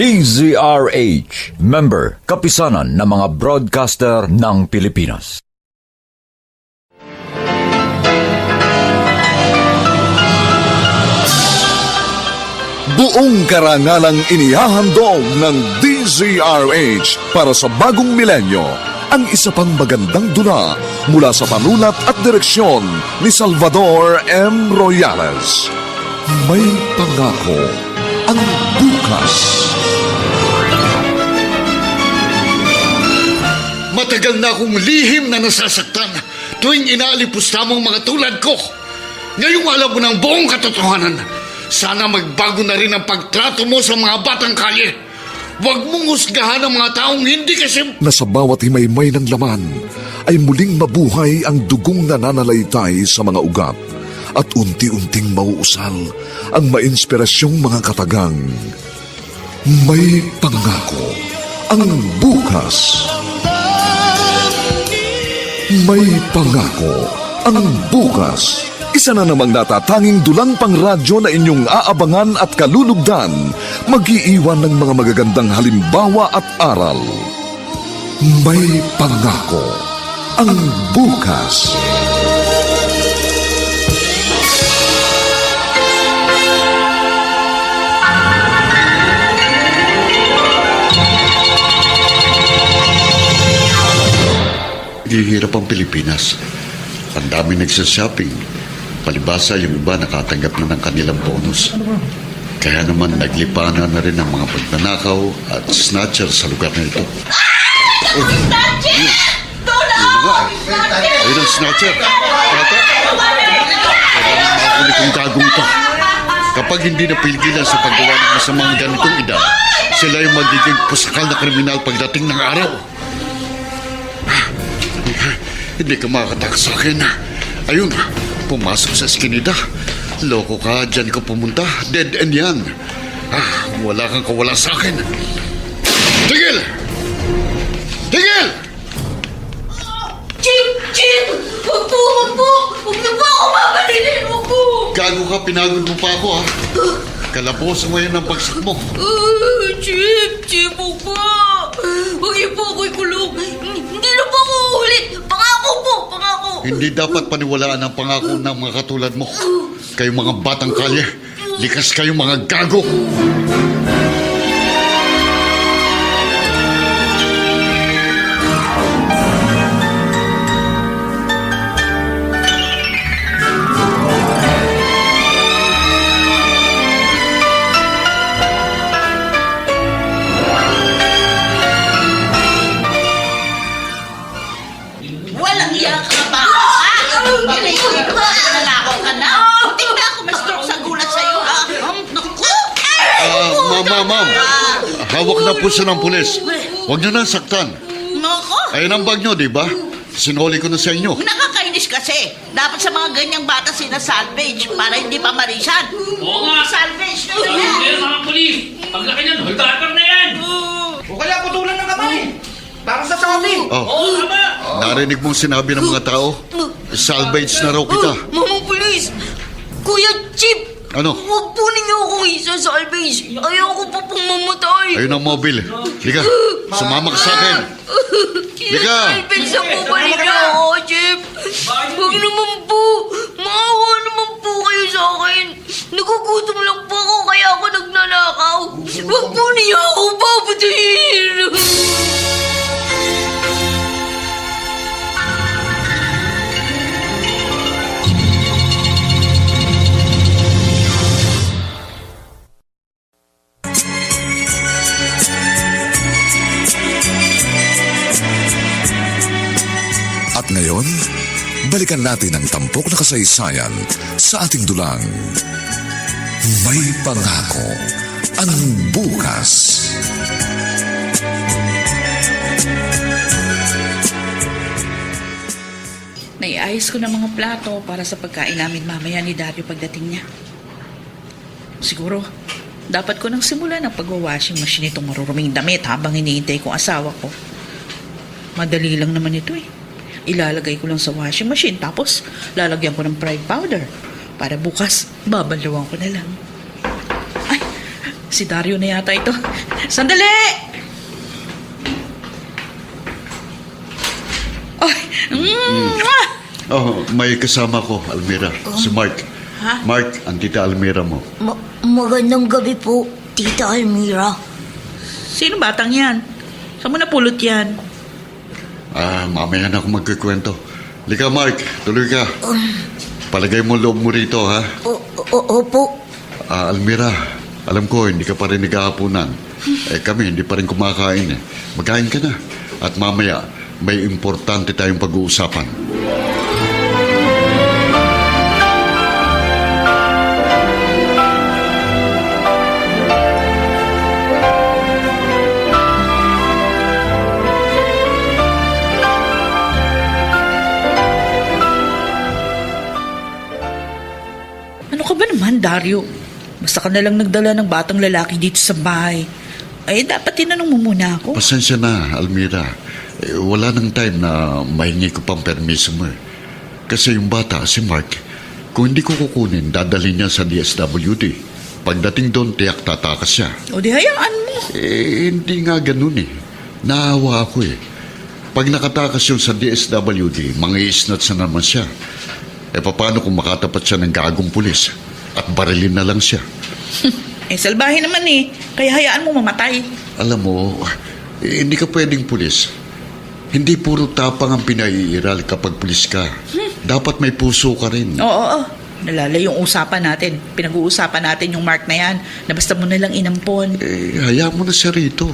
DZRH, member, kapisanan ng mga broadcaster ng Pilipinas. Buong karangalang inihahandog ng DZRH para sa bagong milenyo ang isa pang magandang dula mula sa panulat at direksyon ni Salvador M. Royales. May pangako ang bukas. Matagal na akong lihim na nasasaktan tuwing inaalipusta mong mga tulad ko. Ngayong alam mo ng buong katotohanan, sana magbago na rin ang pagtrato mo sa mga batang kalye. Huwag mong husgahan ang mga taong hindi kasi... Na sa bawat himaymay ng laman ay muling mabuhay ang dugong nananalaytay sa mga ugat at unti-unting mauusal ang mainspirasyong mga katagang. May pangako ang bukas. May pangako ang bukas. Isa na namang natatanging dulang pangradyo na inyong aabangan at kalulugdan, mag-iiwan ng mga magagandang halimbawa at aral. May pangako ang bukas. Hihirap ang Pilipinas. Ang dami nagsashopping. Palibasa yung iba nakatanggap na ng kanilang bonus. Kaya naman naglipanan na rin ang mga pagnanakaw at snatcher sa lugar na ito. Snatcher! Tulong! Ayun ang snatcher. Kailangan makahuli kong gagong ito. Kapag hindi napigilan sa paggawa ng masamang ganitong edad, sila yung magiging pusakal na kriminal pagdating ng araw. Hindi ka makatakas sa akin. Ayun, pumasok sa eskinita. Loko ka, dyan ka pumunta. Dead end yan. Wala kang kawala sa akin. Tigil! Tigil! Chip! Huwag po! Huwag niyo po ako mabalinin! Huwag po! Gago ka, pinagod mo pa ako, ha? Kalabosan mo yan ang bagsak mo. Chip! Huwag po! Huwag niyo po ako ikulong! Hindi na po ako ulit! Pangako po! Pangako! Hindi dapat paniwalaan ang pangako ng mga katulad mo. Kayong mga batang kalye, likas kayong mga gago. Walang iyak ka ba? Nalakaw ka na? Hindi na ako ma-stroke sa gulat sa'yo, ha? Naku! Ma'am. Hawak na po siya ng pulis. Huwag niyo na saktan. Naku! Ayun ang bag niyo, di ba? Sinuli ko na sa inyo. Nakakainis kasi. Dapat sa mga ganyang bata sina-salvage para hindi pa marisan. Oo nga. Salvage na Pero yan. mga polis, paglaki niyan, holdaper na yan! O kaya putulan ng kamay. Para sa shopping. Oo, tama! Narinig mong sinabi ng mga tao, salvage na raw kita. Mamang pulis! Kuya Chip! Ano? Huwag po ninyo akong isa-salvage. Ayoko pa pong mamatay. Ayun ang mobile. Liga, sumama ka sa akin. Liga! Isa-salvage na po ba ninyo ako, Chip? Huwag naman po. Maawa naman po kayo sa akin. Nagugutom lang po ako kaya ako nagnanakaw. Huwag po niyo ako papatayin. At ngayon, balikan natin ang tampok na kasaysayan sa ating dulang. May pangako ang bukas. Naiayos ko ng mga plato para sa pagkain namin mamaya ni Dario pagdating niya. Siguro, dapat ko nang simulan ang pagwa-washing machine itong maruruming damit habang hinihintay ko asawa ko. Madali lang naman ito eh. Ilalagay ko lang sa washing machine tapos lalagyan ko ng pride powder Para bukas, babalawang ko na lang. Ay, si Dario na yata ito. Sandali! Ay, Oh, may kasama ko, Almira. Si Mark. Ha? Mark, ang tita Almira mo. Magandang gabi po, Tita Almira. sino batang yan? Saan mo napulot yan? Mamaya na ako magkikwento. Lika, Mark. Tuloy ka. Palagay mo loob mo rito, ha? Opo. Almira, alam ko, hindi ka pa rin naghahapunan. Kami, hindi pa rin kumakain, eh. Magkain ka na. At mamaya, may importante tayong pag-uusapan. Ano ka ba naman, Dario? Basta ka na lang nagdala ng batang lalaki dito sa bahay. Ay, dapat tinanong mo muna ako. Pasensya na, Almira. Wala nang time na mahingi ko pang permiso mo, eh. Kasi yung bata, si Mark, kung hindi ko kukunin, dadalhin niya sa DSWD. Pagdating doon, tiyak tatakas siya. O di hayaan mo. Hindi nga ganun, eh. Naawa ako, eh. Pag nakatakas yun sa DSWD, mga isnat na naman siya. Paano kung makatapat siya ng gagong pulis at barilin na lang siya? Salbahe naman eh. Kaya hayaan mo mamatay. Alam mo, hindi ka pwedeng pulis. Hindi puro tapang ang pinaiiral kapag pulis ka. Dapat may puso ka rin. Oo. Nalala yung usapan natin. Pinag-uusapan natin yung Mark na yan na basta mo nalang inampon. Hayaan mo na siya rito.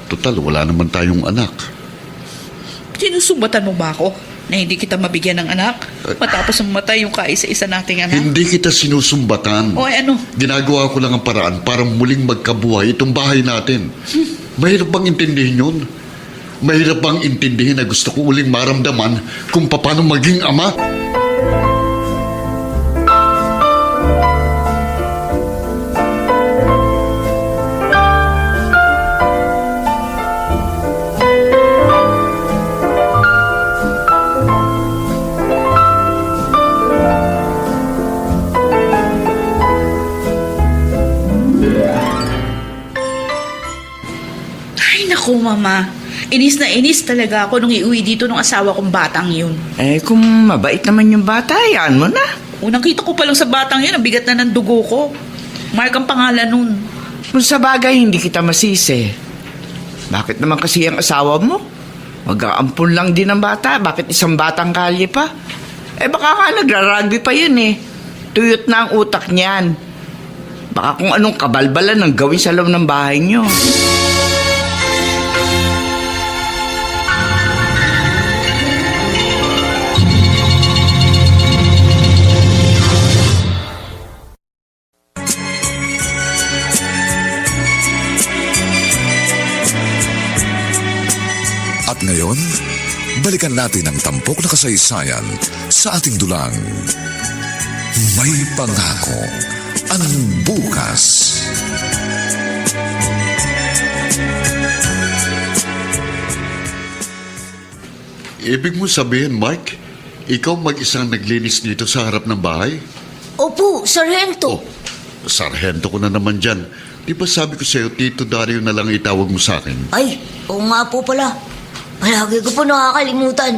Total, wala naman tayong anak. Sinusumbatan mo ba ako na hindi kita mabigyan ng anak? Matapos mamatay yung kaisa-isa nating anak? Hindi kita sinusumbatan. O ano? Ginagawa ko lang ang paraan para muling magkabuhay itong bahay natin. Mahirap bang intindihin yun? Mahirap bang intindihin na gusto ko uling maramdaman kung paano maging ama? Ay, naku, Mama. Inis na inis talaga ako nung iuwi dito ng asawa kong batang yun. Kung mabait naman yung bata, yan mo na. Unang kita ko pa lang sa batang yun, ang bigat na ng dugo ko. Mark ang pangalan nun. Kung sa bagay, hindi kita masisi. Bakit naman kasi ang asawa mo? Mag-aampun lang din ang bata. Bakit isang batang kalye pa? Baka nga nagra-rugby pa yun eh. Tuyot na ang utak niyan. Baka kung anong kabalbalan ang gawin sa loob ng bahay niyo. At ngayon, balikan natin ang tampok na kasaysayan sa ating dulang. May pangako ang bukas. Ibig mo sabihin, Mark, ikaw mag-isang naglinis dito sa harap ng bahay? Opo, Sargento. Sarhento ko na naman dyan. Di ba sabi ko sa'yo, Tito Dario na lang itawag mo sa akin? Ay, oo nga po pala. Palagi ko po nakakalimutan.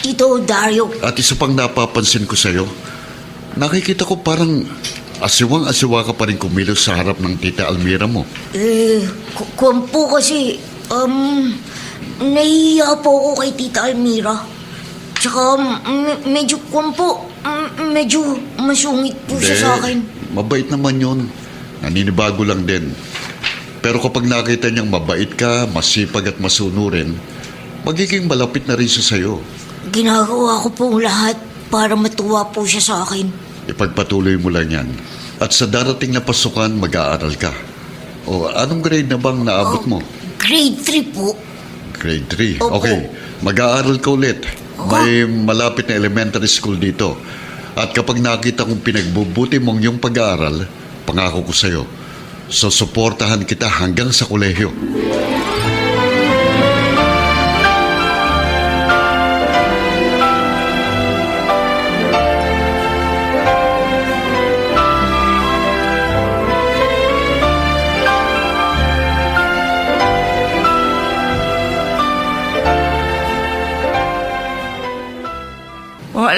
Tito Dario. At isa pang napapansin ko sa'yo, nakikita ko parang asiwang-asiwa ka pa rin kumilos sa harap ng Tita Almira mo. Kung po kasi, nahihiya po ako kay Tita Almira. Tsaka, medyo medyo masungit po siya sa akin. Mabait naman yun. Naninibago lang din. Pero kapag nakita niyang mabait ka, masipag at masunurin, magiging malapit na rin siya sa'yo. Ginagawa ko po lahat para matuwa po siya sa akin. Ipagpatuloy mo lang yan. At sa darating na pasukan, mag-aaral ka. O, anong grade na bang naabot mo? Grade 3 po. Grade 3. Opo. Okay, mag-aaral ka ulit. May malapit na elementary school dito. At kapag nakita kong pinagbubuti mong yung pag-aaral, pangako ko sa'yo, susuportahan kita hanggang sa kolehiyo.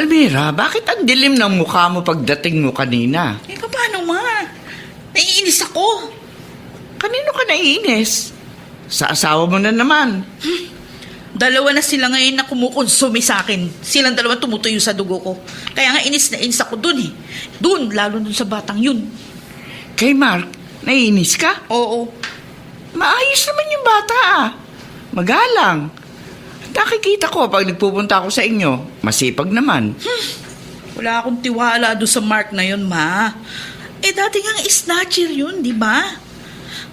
Almira, bakit ang dilim ng mukha mo pagdating mo kanina? Eh, paano ma? Naiinis ako. Kanino ka naiinis? Sa asawa mo na naman. Dalawa na sila ngayon na kumukonsumi sa akin. Silang dalawa tumutuyo sa dugo ko. Kaya nga inis na inis ako dun eh. Dun, lalo dun sa batang yun. Kay Mark, naiinis ka? Oo. Maayos naman yung bata ah. Magalang. Nakikita ko pag nagpupunta ako sa inyo. Masipag naman. Wala akong tiwala doon sa Mark na yun, ma. Eh, dati nga snatcher yun, di ba?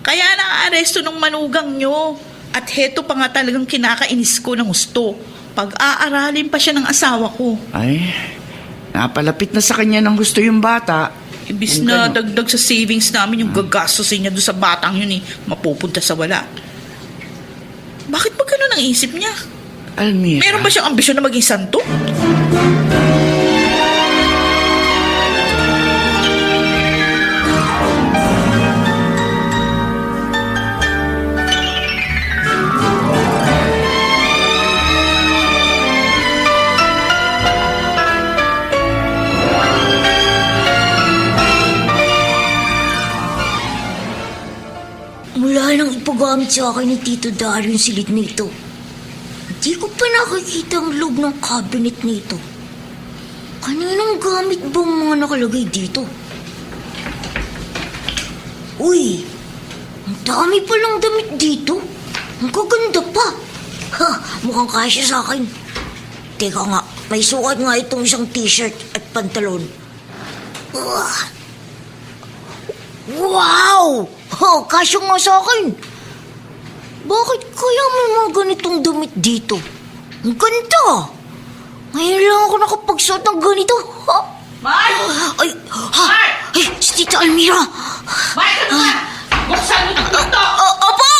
Kaya na-aresto ng manugang nyo. At heto pa nga talagang kinakainis ko ng gusto. Pag-aaralin pa siya ng asawa ko. Ay, napalapit na sa kanya ng gusto yung bata. Ibis Kung na gano'n. dagdag sa savings namin yung gagastusin niya doon sa batang yun eh. Mapupunta sa wala. Bakit ba ganun ang isip niya? Almira. Meron ba siyang ambisyon na maging santo? Mula nang ipagamit sa akin ni Tito Dario yung silid nito, hindi ko pa nakikita ang loob ng cabinet nito. Kaninong gamit bang mga nakalagay dito? Uy, ang dami palang damit dito. Ang gaganda pa. Ha, mukhang kasya sa akin. Teka nga, may sukat nga itong isang t-shirt at pantalon. Wow! Oh, kasya nga sa akin. Bakit kaya may mga ganitong damit dito? Ang ganda! Ngayon lang ako nakapagsuot ng ganito. Ha? Mark! Ay, ha? Mark! Ay, si Tita Almira. Mark, ano ba? Buksan mo ng pinto! Opo!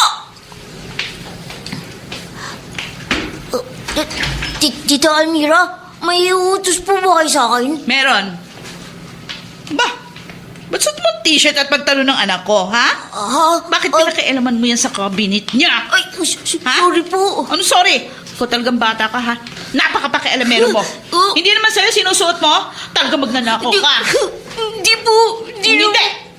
Tita Almira, may utos po ba kayo sa akin? Meron. Ba? Ba't suot mo t-shirt at pantalon ng anak ko, ha? Bakit pinakialaman mo yan sa cabinet niya? Ay, sorry po. Ano sorry? Ikaw talagang bata ka, ha? Napakapakialamero mo. Hindi naman sa'yo sinusuot mo? Talagang magnanakaw ka. Hindi po.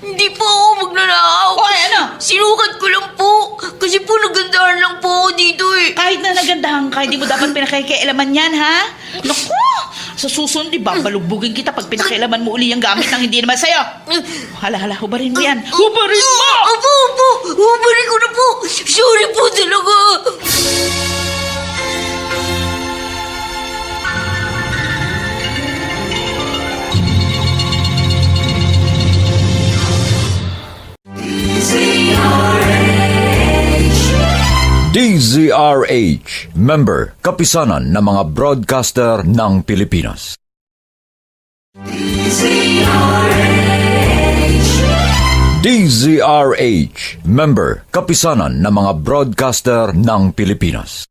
Hindi po ako magnanakaw. O, ano? Sinukat ko lang po. Kasi po nagandahan lang po ako dito eh. Kahit na nagandahan ka, hindi mo dapat pinakikialaman yan, ha? Naku! Sa susunod, di ba, balugbugin kita pag pinakialaman mo uli yung gamit ng hindi naman sa'yo. Hala, hubarin mo yan. Hubarin mo! Opo. Hubarin ko na po. Sorry po talaga. DZRH, member, kapisanan ng mga broadcaster ng Pilipinas. DZRH, member, kapisanan ng mga broadcaster ng Pilipinas.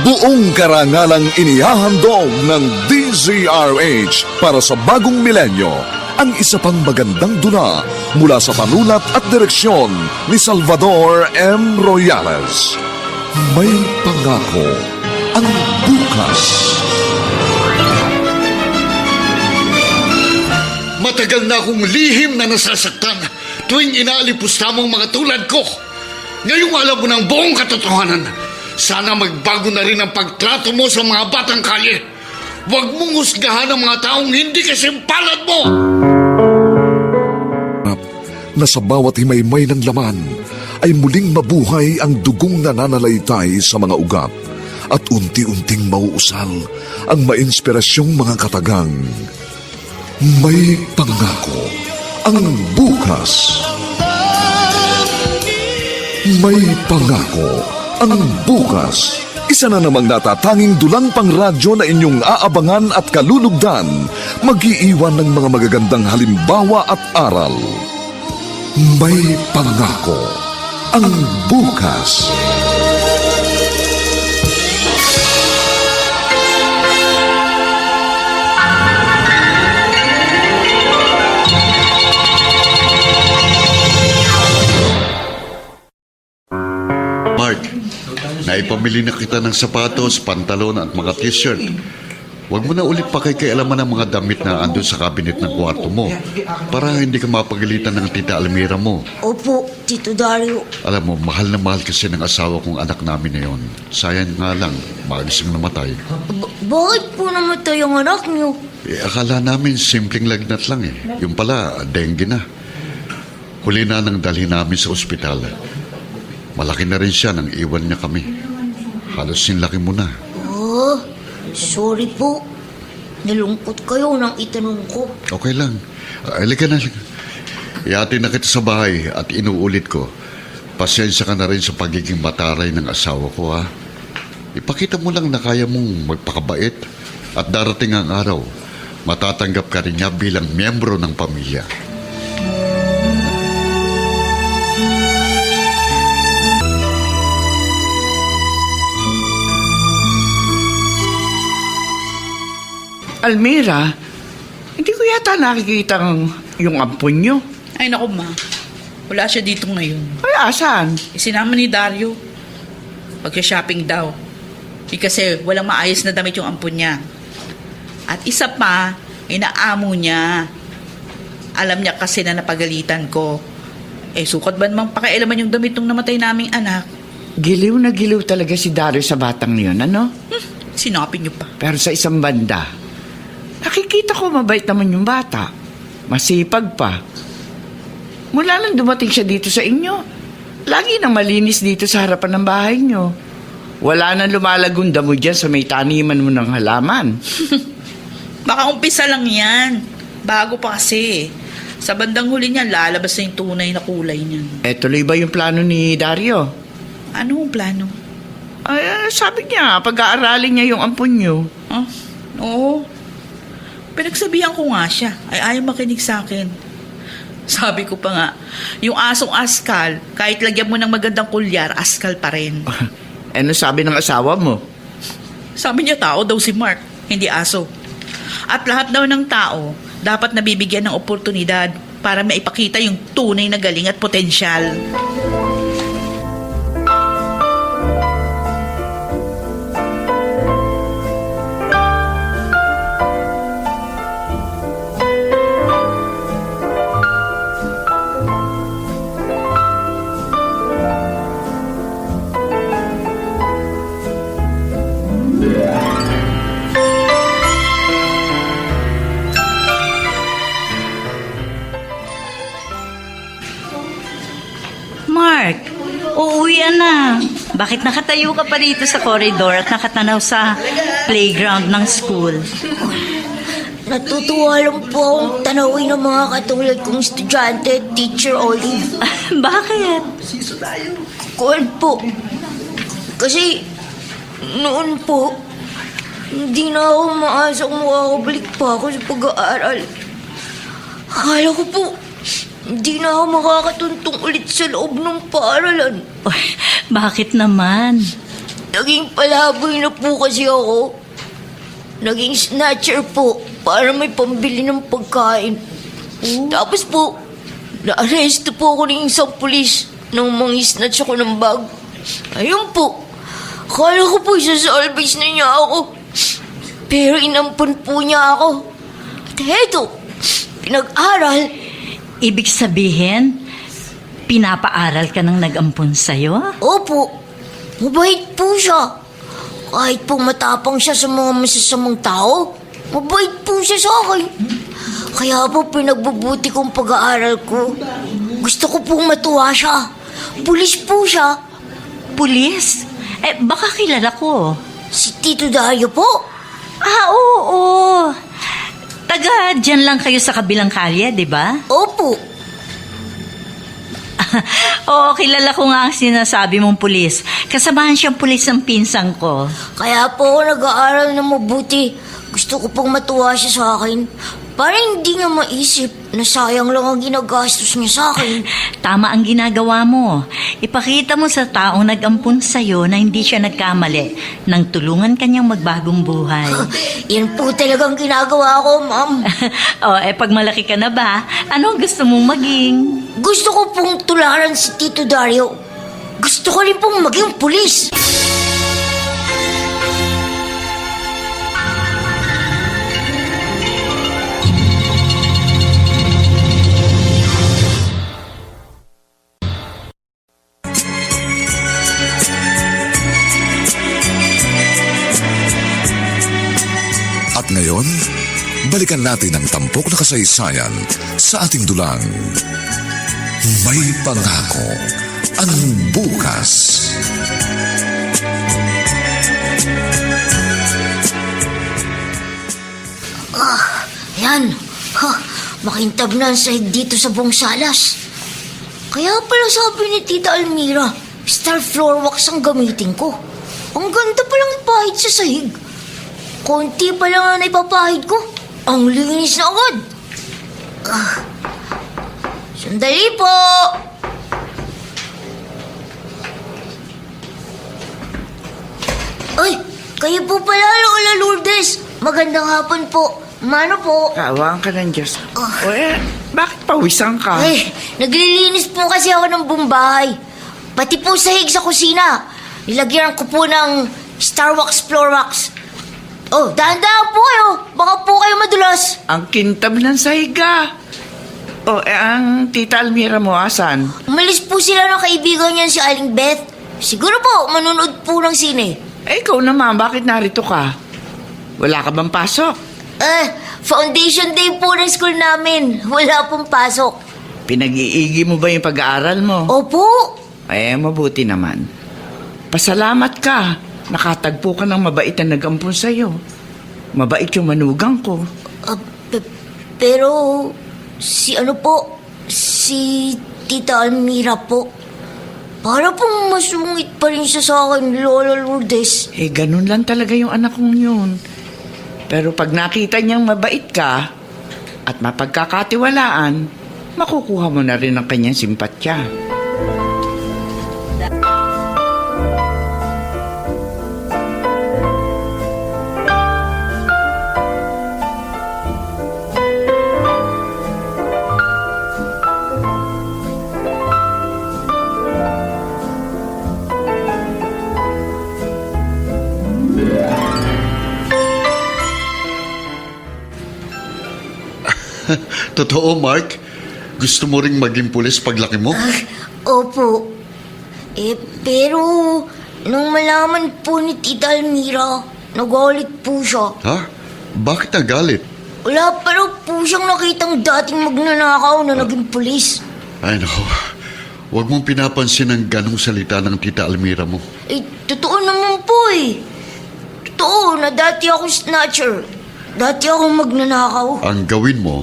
Buong karangalang inihahandog ng DZRH para sa bagong milenyo ang isa pang magandang dula mula sa panulat at direksyon ni Salvador M. Royales. May pangako ang bukas. Matagal na akong lihim na nasasaktan tuwing inaalipusta mong mga tulad ko. Ngayong alam mo ng buong katotohanan, sana magbago na rin ang pagtrato mo sa mga batang kalye. Huwag mong husgahan ang mga taong hindi kasimpalad mo. Na sa bawat himaymay ng laman ay muling mabuhay ang dugong nananalaytay sa mga ugat at unti-unting mauusal ang mainspirasyong mga katagang. May pangako ang bukas. May pangako ang bukas. Isa na namang natatanging dulang pangradyo na inyong aabangan at kalulugdan, mag-iiwan ng mga magagandang halimbawa at aral. May pangako ang bukas. Naipamili na kita ng sapatos, pantalon at mga t-shirt. Huwag mo na ulit pakikialaman ng mga damit na andun sa cabinet ng kwarto mo para hindi ka mapagalitan ng tita Almira mo. Opo, Tito Dario. Alam mo, mahal na mahal kasi ng asawa kong anak namin na yon. Sayang nga lang, magising namatay. Bakit po namatay ang anak niyo? Akala namin simpleng lagnat lang eh. Yung pala, dengue na. Huli na nang dalhin namin sa ospital. Malaki na rin siya nang iwan niya kami. Halos sinlaki mo na. Oh, sorry po. Nalungkot kayo nang itanong ko. Okay lang. Halika na. Ihatid na kita sa bahay at inuulit ko. Pasensya ka na rin sa pagiging mataray ng asawa ko, ha? Ipakita mo lang na kaya mong magpakabait at darating ang araw, matatanggap ka rin niya bilang miyembro ng pamilya. Almira, hindi ko yata nakikita yung ampon nyo. Ay, naku, ma. Wala siya dito ngayon. Ay, asan? Isinama ni Dario. Pagka-shopping daw. Kasi walang maayos na damit yung ampon niya. At isa pa, inaamo niya. Alam niya kasi na napagalitan ko. Sukat ba namang pakialaman yung damit ng namatay naming anak? Giliw na giliw talaga si Dario sa batang yun, ano? Sinapin niyo pa. Pero sa isang banda, nakikita ko mabait naman yung bata. Masipag pa. Mula nang dumating siya dito sa inyo, lagi nang malinis dito sa harapan ng bahay nyo. Wala nang lumalagong damo dyan sa may taniman mo ng halaman. Baka umpisa lang yan. Bago pa kasi. Sa bandang huli niyan, lalabas na yung tunay na kulay niyan. Tuloy ba yung plano ni Dario? Ano ang plano? Ay, sabi niya, pag-aaralin niya yung ampon nyo. Ah, oo. Pinagsabihan ko nga siya. Ay ayaw makinig sa akin. Sabi ko pa nga, yung asong askal, kahit lagyan mo ng magandang kulyar, askal pa rin. Ano sabi ng asawa mo? Sabi niya tao daw si Mark, hindi aso. At lahat daw ng tao, dapat nabibigyan ng oportunidad para maipakita yung tunay na galing at potensyal. Mark, uuwi na. Bakit nakatayo ka pa dito sa corridor at nakatanaw sa playground ng school? Natutuwa lang po akong tanawin ng mga katulad kong estudyante, Teacher Olive. Bakit? Kuwan po. Kasi noon po, hindi na ako maasang makakabalik pa ako sa pag-aaral. Akala ko po, hindi na ako makakatuntong ulit sa loob ng paaralan. Uy, bakit naman? Naging palaboy na po kasi ako. Naging snatcher po para may pambili ng pagkain. Tapos po, naaresto po ako ng isang pulis nang mangisnatch ako ng bag. Ayun po, akala ko po isasalvage na niya ako. Pero inampun po niya ako. At heto, pinag-aral. Ibig sabihin, pinapaaral ka ng nag-ampon sa'yo? Opo, mabait po siya. Kahit po matapang siya sa mga masasamang tao, mabait po siya sa akin. Kaya po pinagbubuti kong pag-aaral ko. Gusto ko pong matuwa siya. Pulis po siya. Pulis? Baka kilala ko. Si Tito Dario po. Ah, oo. Taga dyan lang kayo sa kabilang kalye, di ba? Opo. Oo, kilala ko nga ang sinasabi mong pulis. Kasamahan siyang pulis ng pinsang ko. Kaya po ako nag-aaral na mabuti. Gusto ko pong matuwa siya sa akin. Para hindi niya maisip na sayang lang ang ginagastos niya sa akin. Tama ang ginagawa mo. Ipakita mo sa taong nag-ampun sa'yo na hindi siya nagkamali nang tulungan kanyang magbagong buhay. Yan po talagang ginagawa ko, ma'am. Pag malaki ka na ba, ano ang gusto mong maging? Gusto ko pong tularan si Tito Dario. Gusto ko rin pong maging pulis. At ngayon, balikan natin ang tampok na kasaysayan sa ating dulang. May pangako ang bukas. Yan. Ha, makintab na ang sahig dito sa buong salas. Kaya pala sabi ni Tita Almira, star floor wax ang gamitin ko. Ang ganda palang ipahid sa sahig. Konti pa lang ang naipapahid ko. Ang linis na agad. Sandali po. Ay, kayo po pala, Lola Lourdes. Magandang hapon po. Mano po? Kaawaan ka ng Diyos. Bakit pawisan ka? Ay, naglilinis po kasi ako ng buong bahay. Pati po sahig sa kusina. Nilagyan ko po ng Star Wax Floor Wax. Oh, dahan-dahan po kayo. Baka po kayo madulas. Ang kintab ng sahiga. Ang Tita Almira mo, asan? Umalis po sila ng kaibigan niyan si Aling Beth. Siguro po, manonood po ng sine. Ikaw naman, bakit narito ka? Wala ka bang pasok? Foundation day po ng school namin. Wala pong pasok. Pinag-iigi mo ba yung pag-aaral mo? Opo. Mabuti naman. Pasalamat ka. Nakatagpo ka ng mabait na nag-ampun sa'yo. Mabait yung manugang ko. Pero, si Tita Almira po. Para pong masungit pa rin siya sa akin, Lola Lourdes. Ganun lang talaga yung anak kong yun. Pero pag nakita niyang mabait ka at mapagkakatiwalaan, makukuha mo na rin ang kanyang simpatya. Totoo, Mark? Gusto mo ring maging pulis paglaki mo? Opo. Pero, nung malaman po ni Tita Almira, nagalit po siya. Ha? Bakit nagalit? Wala pa raw po siyang nakitang dating magnanakaw na naging pulis. Ay, naku. Huwag mong pinapansin ang ganong salita ng Tita Almira mo. Totoo naman po eh. Totoo na dati akong snatcher. Dati akong magnanakaw. Ang gawin mo,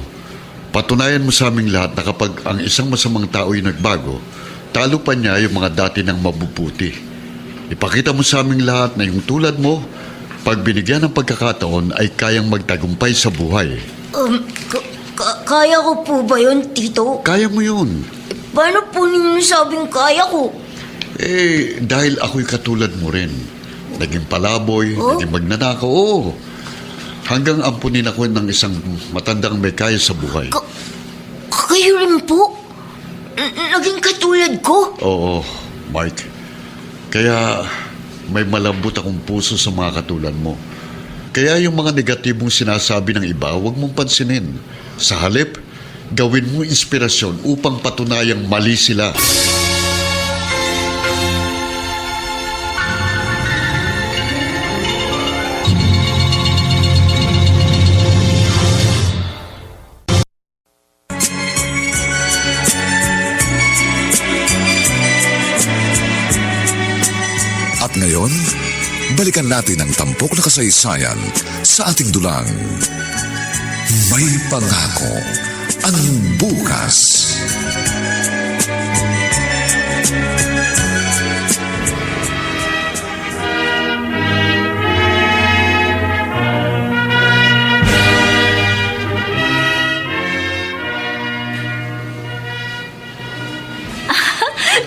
patunayan mo sa aming lahat na kapag ang isang masamang tao'y nagbago, talo pa niya yung mga dati ng mabubuti. Ipakita mo sa aming lahat na yung tulad mo, pag binigyan ng pagkakataon ay kayang magtagumpay sa buhay. Kaya ko po ba yun, Tito? Kaya mo yun. Paano po ninyo sabing kaya ko? Dahil ako'y katulad mo rin. Naging palaboy, naging magnanakaw, oo. Hanggang ampunin ako ng isang matandang may kaya sa buhay. Kayo rin po? Naging katulad ko? Oo, Mike. Kaya may malambot akong puso sa mga katulad mo. Kaya yung mga negatibong sinasabi ng iba, huwag mong pansinin. Sa halip, gawin mo inspirasyon upang patunayang mali sila. At ngayon, balikan natin ang tampok na kasaysayan sa ating dulang. May pangako ang bukas.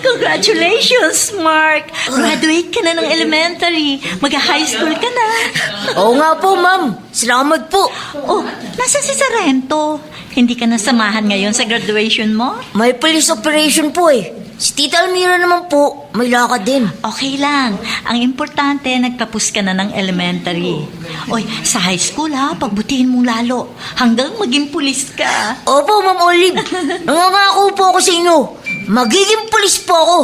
Congratulations, Mark! Graduate ka na ng elementary. Mag-high school ka na. Oo nga po, ma'am. Salamat po. Oh, nasa si Sarento? Hindi ka nasamahan ngayon sa graduation mo? May police operation po eh. Si Tita Almira naman po, may lakad din. Okay lang. Ang importante, nagtapos ka na ng elementary. Oy, sa high school ha, pagbutihin mong lalo. Hanggang maging pulis ka. Opo, Ma'am Olive. Nangangako po ako sa inyo. Magiging pulis po ako.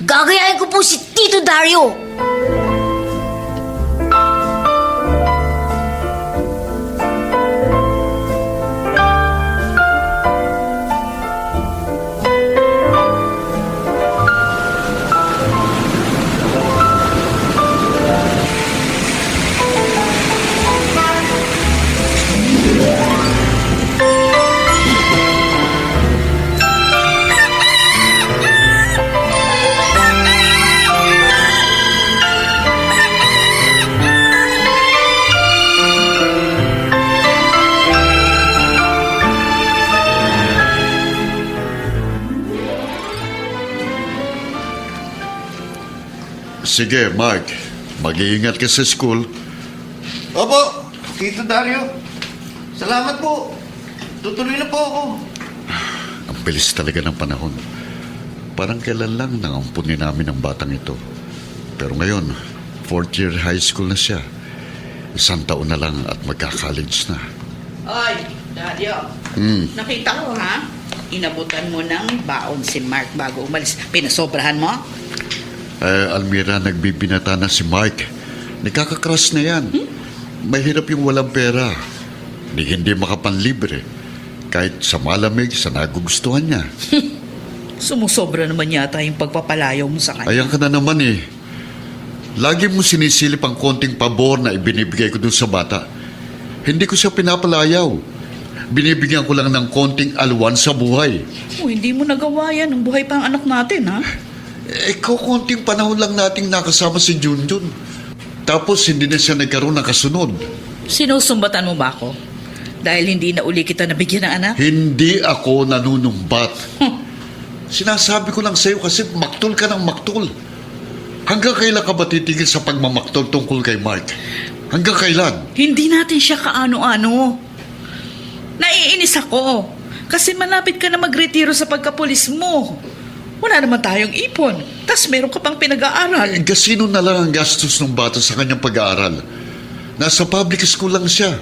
Gagayahin ko po si Tito Dario. Sige, Mark. Mag-iingat ka sa school. Opo, Tito Dario. Salamat po. Tutuloy na po ako. Ang bilis talaga ng panahon. Parang kailan lang nangampunin namin ang batang ito. Pero ngayon, 4th year high school na siya. 1 taon na lang at magka-college na. Oy, Dario. Nakita ko, ha? Inabutan mo ng baon si Mark bago umalis. Pinasobrahan mo? Almira, nagbibinata na si Mark. Nakakakras na yan. Mahirap yung walang pera. Hindi makapanlibre. Kahit sa malamig, sa nagugustuhan niya. Sumusobra naman yata yung pagpapalayaw mo sa kanya. Ayan ka na naman eh. Lagi mo sinisilip ang konting pabor na ibinibigay ko dun sa bata. Hindi ko siya pinapalayaw. Binibigyan ko lang ng konting alwan sa buhay. Hindi mo nagawa yan. Ang buhay pa ang anak natin, ha? Konting panahon lang nating nakasama si Junjun. Tapos hindi na siya nagkaroon ng kasunod. Sinusumbatan mo ba ako? Dahil hindi na uli kita nabigyan ng anak? Hindi ako nanunumbat. Sinasabi ko lang sa'yo kasi maktol ka ng maktol. Hanggang kailan ka ba titigil sa pagmamaktol tungkol kay Mark? Hanggang kailan? Hindi natin siya kaano-ano. Naiinis ako. Kasi malapit ka na magretiro sa pagkapulis mo. Wala naman tayong ipon. Tas meron ka pang pinag-aaral. Gasino na lang ang gastos ng bata sa kanyang pag-aaral. Nasa public school lang siya.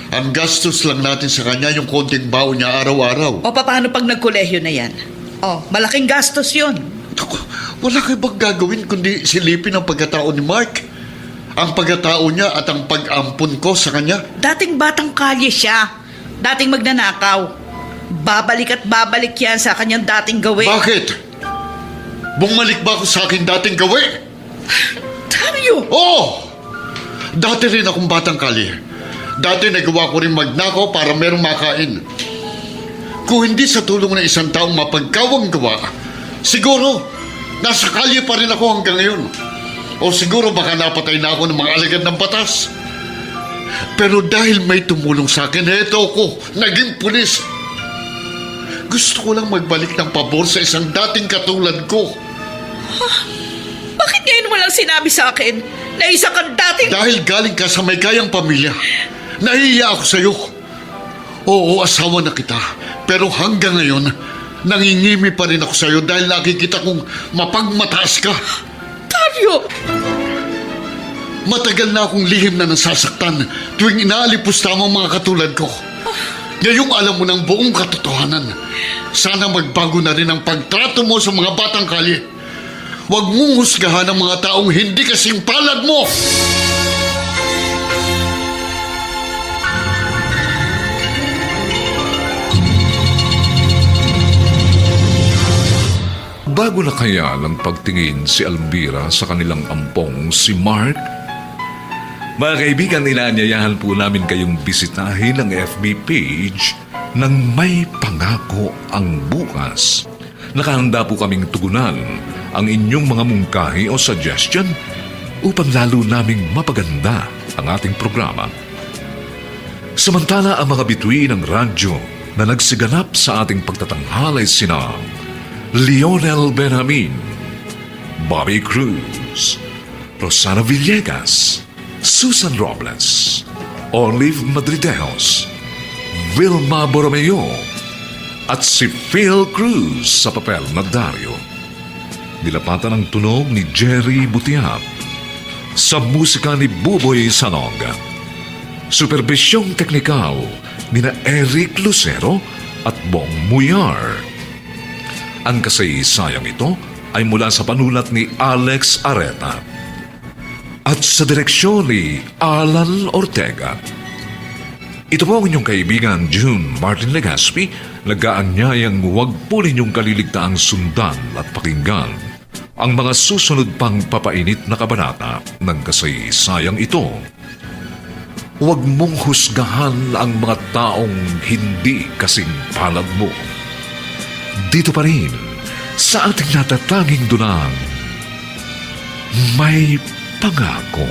Ang gastos lang natin sa kanya yung konting baon niya araw-araw. O paano pag nagkolehiyo na yan? O, malaking gastos yun. Naku, wala kayo bang gagawin kundi silipin ang pagkatao ni Mark? Ang pagkatao niya at ang pag-ampun ko sa kanya? Dating batang kalye siya. Dating magnanakaw. Babalik at babalik yan sa kanyang dating gawin. Bakit? Bumalik ba ako sa akin dating gawin? Dario! Oo! Dati rin akong batang kalye. Dati nagawa ko rin magnakaw para merong makain. Kung hindi sa tulong ng isang taong mapagkawang gawa, siguro, nasa kalye pa rin ako hanggang ngayon. O siguro baka napatay na ako ng mga alagad ng batas. Pero dahil may tumulong sa akin, eto ako, naging pulis. Gusto ko lang magbalik ng pabor sa isang dating katulad ko. Bakit ngayon mo lang sinabi sa akin na isa kang dating... Dahil galing ka sa may kayang pamilya, nahihiya ako sa'yo. Oo, asawa na kita. Pero hanggang ngayon, nangingimi pa rin ako sa'yo dahil nakikita kong mapagmataas ka. Dario! Matagal na akong lihim na nasasaktan tuwing inaalipusta mo ang mga katulad ko. Ngayong alam mo ng buong katotohanan, sana magbago na rin ang pagtrato mo sa mga batang kalye. Huwag mong husgahan ang mga taong hindi kasing palad mo! Bago na kaya ng pagtingin si Almira sa kanilang ampong si Mark? Mga kaibigan, inaanyayahan po namin kayong bisitahin ang FB page ng May Pangako ang Bukas. Nakahanda po kaming tugunan ang inyong mga mungkahi o suggestion upang lalo naming mapaganda ang ating programa. Samantala ang mga bituin ng radyo na nagsiganap sa ating pagtatanghalay sina Lionel Benjamin, Bobby Cruz, Rosana Villegas, Susan Robles, Olive Madrideos, Vilma Borromeo, at si Phil Cruz sa papel na Dario. Nilapatan ang tunog ni Jerry Butiap sa musika ni Buboy Sanog. Supervisyong teknikal ni na Eric Lucero at Bong Muyar. Ang kasaysayang ito ay mula sa panulat ni Alex Areta at sa direksyon ni Alan Ortega. Ito po ang inyong kaibigan June Martin Legaspi, nag-aanyayang huwag po ninyong kaliligtaang sundan at pakinggan ang mga susunod pang papainit na kabanata ng kasaysayang ito. Huwag mong husgahan ang mga taong hindi kasing palad mo. Dito pa rin sa ating natatanging dunang May Pangako.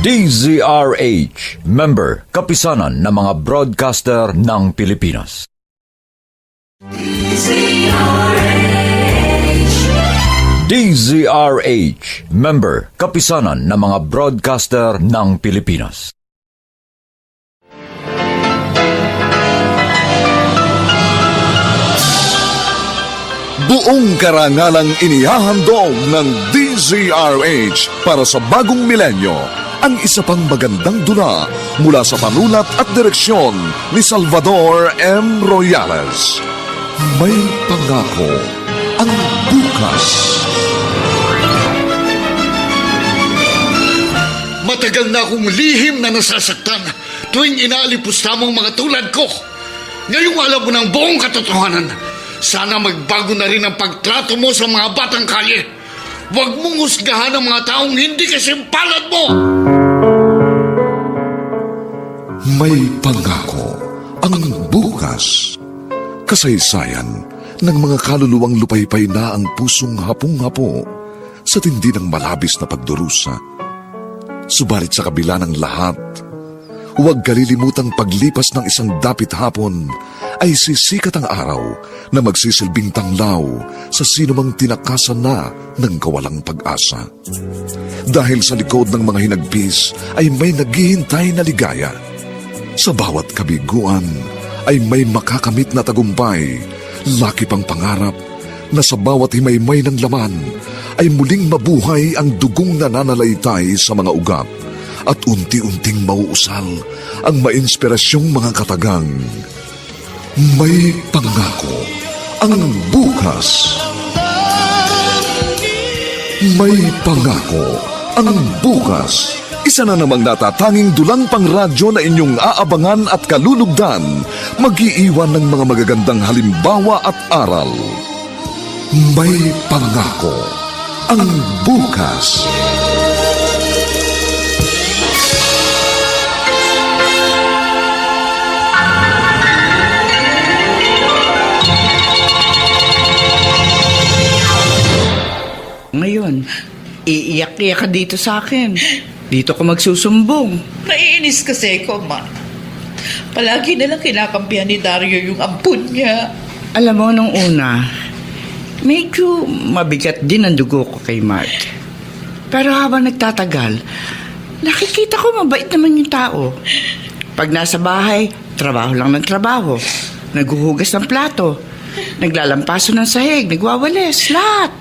DZRH, member, kapisanan ng mga broadcaster ng Pilipinas. DZRH, member, kapisanan ng mga broadcaster ng Pilipinas. Buong karangalang inihahandog ng DZRH para sa bagong milenyo ang isa pang magandang dula mula sa panulat at direksyon ni Salvador M. Royales. May pangako ang bukas. Matagal na akong lihim na nasasaktan tuwing inaalipusta mong mga tulad ko. Ngayong alam mo ng buong katotohanan, sana magbago na rin ang pagtrato mo sa mga batang kalye. Huwag mong husgahan ang mga taong hindi kasimpalad mo. May pangako ang bukas. Kasaysayan ng mga kaluluwang lupaypay na ang pusong hapong-hapo sa tindi ng malabis na pagdurusa. Subalit sa kabila ng lahat, huwag kalilimutang paglipas ng isang dapit hapon ay sisikat ang araw na magsisilbing tanglaw sa sinumang tinakasan na ng kawalang pag-asa. Dahil sa likod ng mga hinagpis ay may naghihintay na ligaya. Sa bawat kabiguan ay may makakamit na tagumpay, laki pang pangarap na sa bawat himaymay ng laman ay muling mabuhay ang dugong nananalaytay sa mga ugat at unti-unting mauusal ang mainspirasyong mga katagang. May pangako ang bukas. May pangako ang bukas. Isa na namang natatanging dulang pangradyo na inyong aabangan at kalulugdan, mag-iiwan ng mga magagandang halimbawa at aral. May pangako ang bukas. Ngayon, iiyak-iyak ka dito sa akin. Dito ka magsusumbong. Naiinis kasi ko, Ma. Palagi na lang kinakampihan ni Dario yung ampun niya. Alam mo, nung una, medyo mabigat din ang dugo ko kay Mark. Pero habang nagtatagal, nakikita ko mabait naman yung tao. Pag nasa bahay, trabaho lang ng trabaho. Naghuhugas ng plato. Naglalampaso ng sahig. Nagwawalis. Lahat.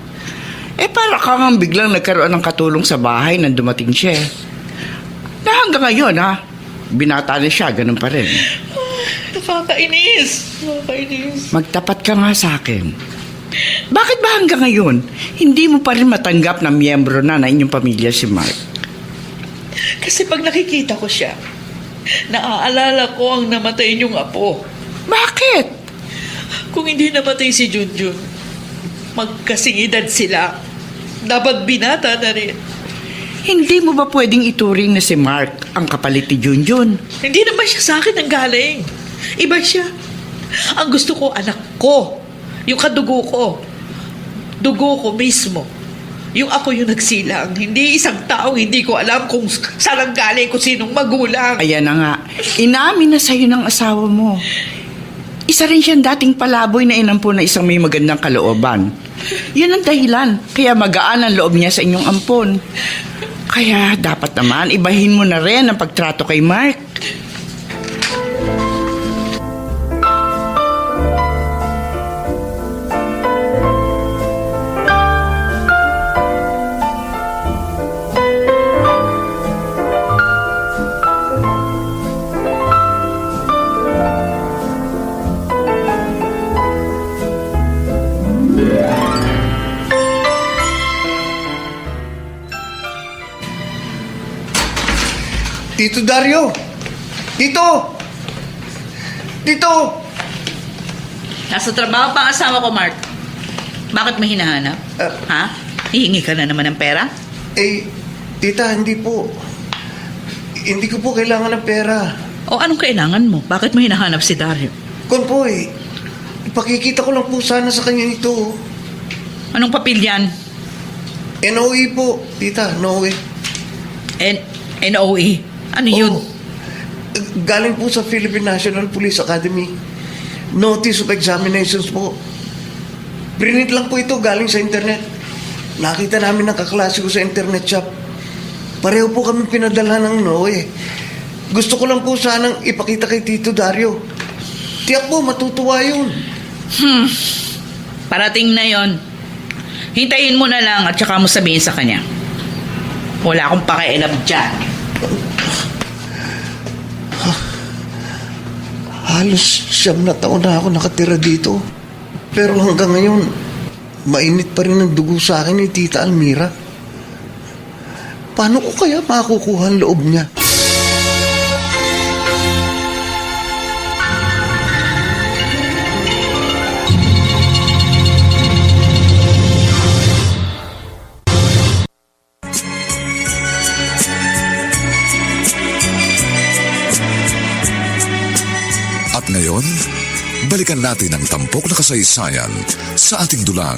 Para kang biglang nagkaroon ng katulong sa bahay nang dumating siya. Na hanggang ngayon, binata na siya, ganun pa rin. Nakakainis. Magtapat ka nga sa akin. Bakit ba hanggang ngayon, hindi mo pa rin matanggap na miyembro na inyong pamilya si Mark? Kasi pag nakikita ko siya, naaalala ko ang namatay niyong apo. Bakit? Kung hindi namatay si Junjun, magkasing edad sila. Dapat binata na rin. Hindi mo ba pwedeng ituring na si Mark ang kapalit ni Junjun? Hindi naman siya sa akin ang galing. Iba siya. Ang gusto ko, anak ko. Yung kadugo ko. Dugo ko mismo. Yung ako yung nagsilang. Hindi isang taong hindi ko alam kung saan ang galing, kung sinong magulang. Ayan na nga. Inamin na sa'yo ng asawa mo. Isa rin siyang dating palaboy na inampo na isang may magandang kalooban. Yun ang dahilan. Kaya magaan ang loob niya sa inyong ampon. Kaya dapat naman ibahin mo na rin ang pagtrato kay Mark. Tito Dario! Tito! Tito! Nasa trabaho pa ang asawa ko, Mark. Bakit mo hinahanap? Ha? Hihingi ka na naman ng pera? Tita, hindi po. Hindi ko po kailangan ng pera. O anong kailangan mo? Bakit mo hinahanap si Dario? Kun po ipakikita ko lang po sana sa kanya ito. Anong papel yan? NOE po, tita, NOE. NOE? Ano yun? Galing po sa Philippine National Police Academy. Notice of examinations po. Prinit lang po ito galing sa internet. Nakita namin ng kaklase ko sa internet shop. Pareho po kami pinadala ng NOE. Gusto ko lang po sanang ipakita kay Tito Dario. Tiyak po, matutuwa yun. Parating na yon. Hintayin mo na lang at saka mo sabihin sa kanya. Wala akong pakialam dyan. Halos 9 na taon na ako nakatira dito. Pero hanggang ngayon, mainit pa rin ang dugo sa akin ni Tita Almira. Paano ko kaya makukuha ang loob niya? At ngayon, balikan natin ang tampok na kasaysayan sa ating dulang.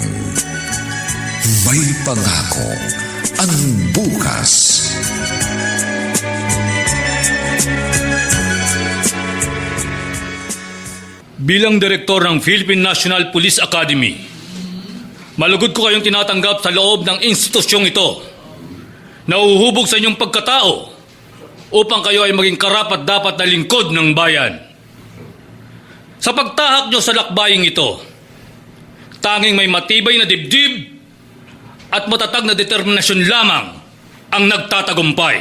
May pangako ang bukas. Bilang direktor ng Philippine National Police Academy, malugod ko kayong tinatanggap sa loob ng institusyong ito. Nauhubog sa inyong pagkatao upang kayo ay maging karapat-dapat na lingkod ng bayan. Sa pagtahak nyo sa lakbaying ito, tanging may matibay na dibdib at matatag na determinasyon lamang ang nagtatagumpay.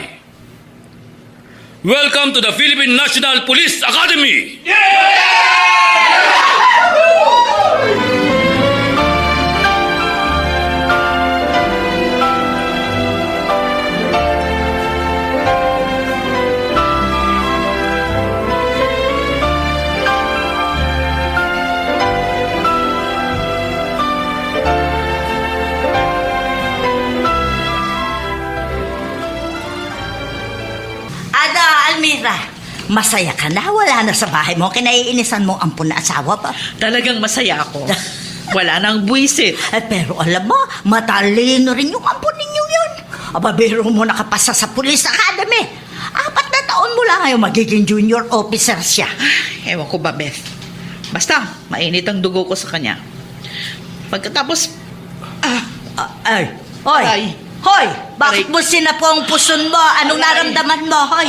Welcome to the Philippine National Police Academy! Almira, masaya ka na? Wala na sa bahay mo? Kinaiinisan mo ang ampun na asawa pa? Talagang masaya ako. Wala nang buwisit. Pero alam mo, matalino rin yung ampun ninyo yun. Aba, biro mo nakapasa sa Police Academy. 4 na taon mo lang ngayon magiging junior officer siya. Ewan ko ba, Beth. Basta, mainit ang dugo ko sa kanya. Pagkatapos, Ay. Hoy! Bakit mo sinapo ang puson mo? Anong naramdaman mo, hoy?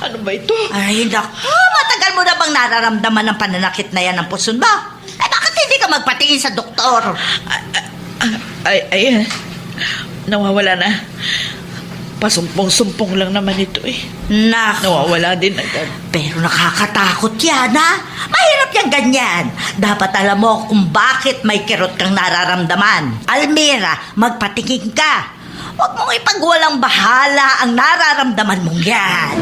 ano ba ito? Ay, naku. Matagal mo na bang nararamdaman ng pananakit na yan ng puson mo? Bakit hindi ka magpatingin sa doktor? Nawawala na. Pasumpong-sumpong lang naman ito eh. Naku. Nawawala din agad. Pero nakakatakot yan, ha? Mahirap yung ganyan. Dapat alam mo kung bakit may kirot kang nararamdaman. Almira, magpatingin ka. Huwag mong ipagwalang bahala ang nararamdaman mong yan.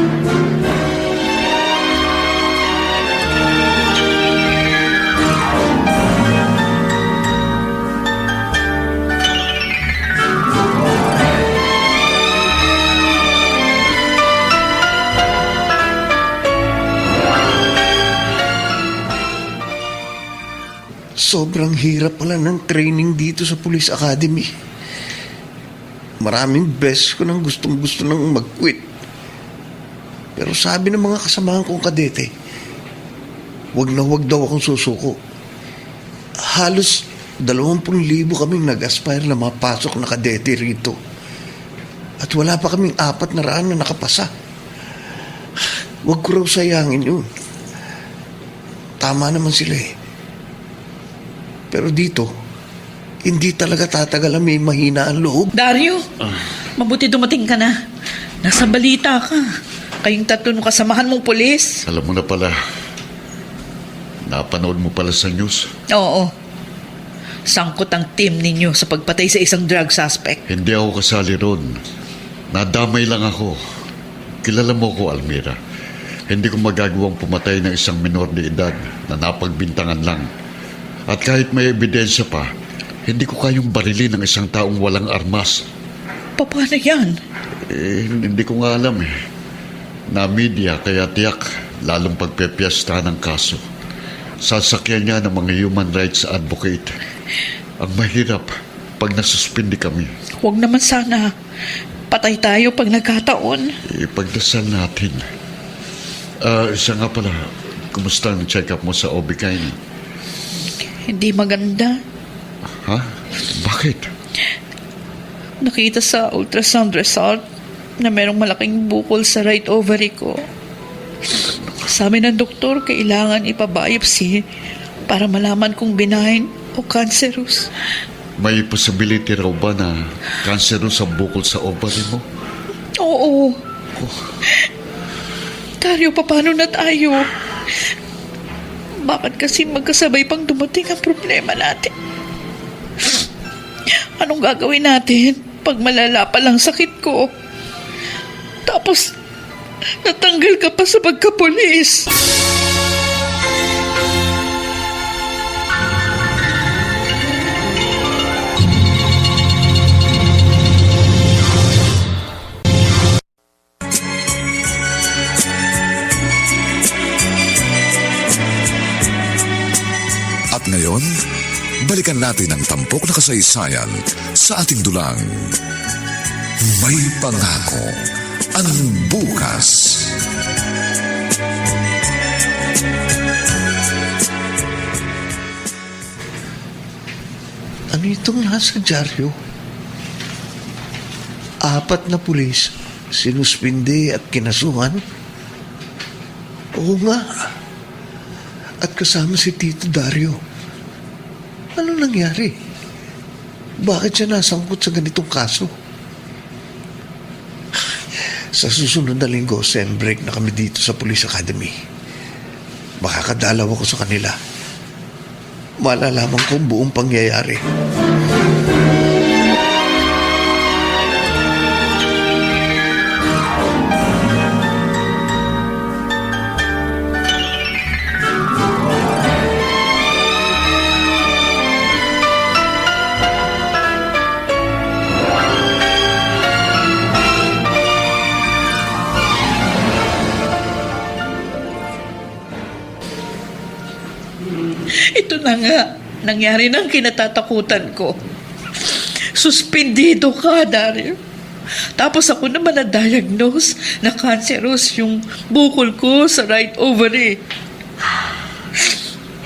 Sobrang hirap pala ng training dito sa Police Academy. Maraming beses ko nang gustong-gusto nang mag-quit. Pero sabi ng mga kasamahan kong kadete, wag na wag daw akong susuko. Halos 20,000 kaming nag-aspire na mapasok na kadete rito. At wala pa kaming 400 na nakapasa. Wag ko raw sayangin yun. Tama naman sila eh. Pero dito, hindi talaga tatagal ang may mahina ang loob. Dario, mabuti dumating ka na. Nasa balita ka. Kayong 3 ng kasamahan mong pulis. Alam mo na pala, napanood mo pala sa news. Oo. Sangkot ang team ninyo sa pagpatay sa isang drug suspect. Hindi ako kasali ron. Nadamay lang ako. Kilala mo ko, Almira. Hindi ko magagawang pumatay ng isang minor de edad na napagbintangan lang. At kahit may ebidensya pa, hindi ko kayang barilin ng isang taong walang armas. Paano yan? Hindi ko nga alam eh. Na media kaya tiyak lalong pagpepiesta ng kaso. Sasakyan niya ng mga human rights advocate. Ang mahirap pag nasuspindi kami. Huwag naman sana. Patay tayo pag nagkataon. Ipagdasal natin. Isa nga pala, kumusta ang check-up mo sa OB-GYN? Hindi maganda. Ha? Bakit? Nakita sa ultrasound result na merong malaking bukol sa right ovary ko. Sabi ng doktor, kailangan ipabiopsy para malaman kung benign o cancerous. May possibility raw ba na cancerous ang bukol sa ovary mo? Oo. Dario, paano na tayo? Bakit kasi magkasabay pang dumating ang problema natin? Anong gagawin natin pag malala pa lang sakit ko? Tapos, natanggal ka pa sa pagkapulis. At ngayon, balikan natin ang tampok na kasaysayan sa ating dulang. May pangako ang bukas. Ano itong nasa dyaryo? 4 na pulis, sinuspindi at kinasuhan? Oo nga. At kasama si Tito Dario. Ano nangyari? Bakit siya nasangkot sa ganitong kaso? Sa susunod na linggo, sem break na kami dito sa Police Academy. Makakadalaw ako sa kanila. Malalaman ko ang buong pangyayari. Ito na nga, nangyari ng kinatatakutan ko. Suspendido ka, Dario. Tapos ako naman na-diagnose na cancerous yung bukol ko sa right ovary.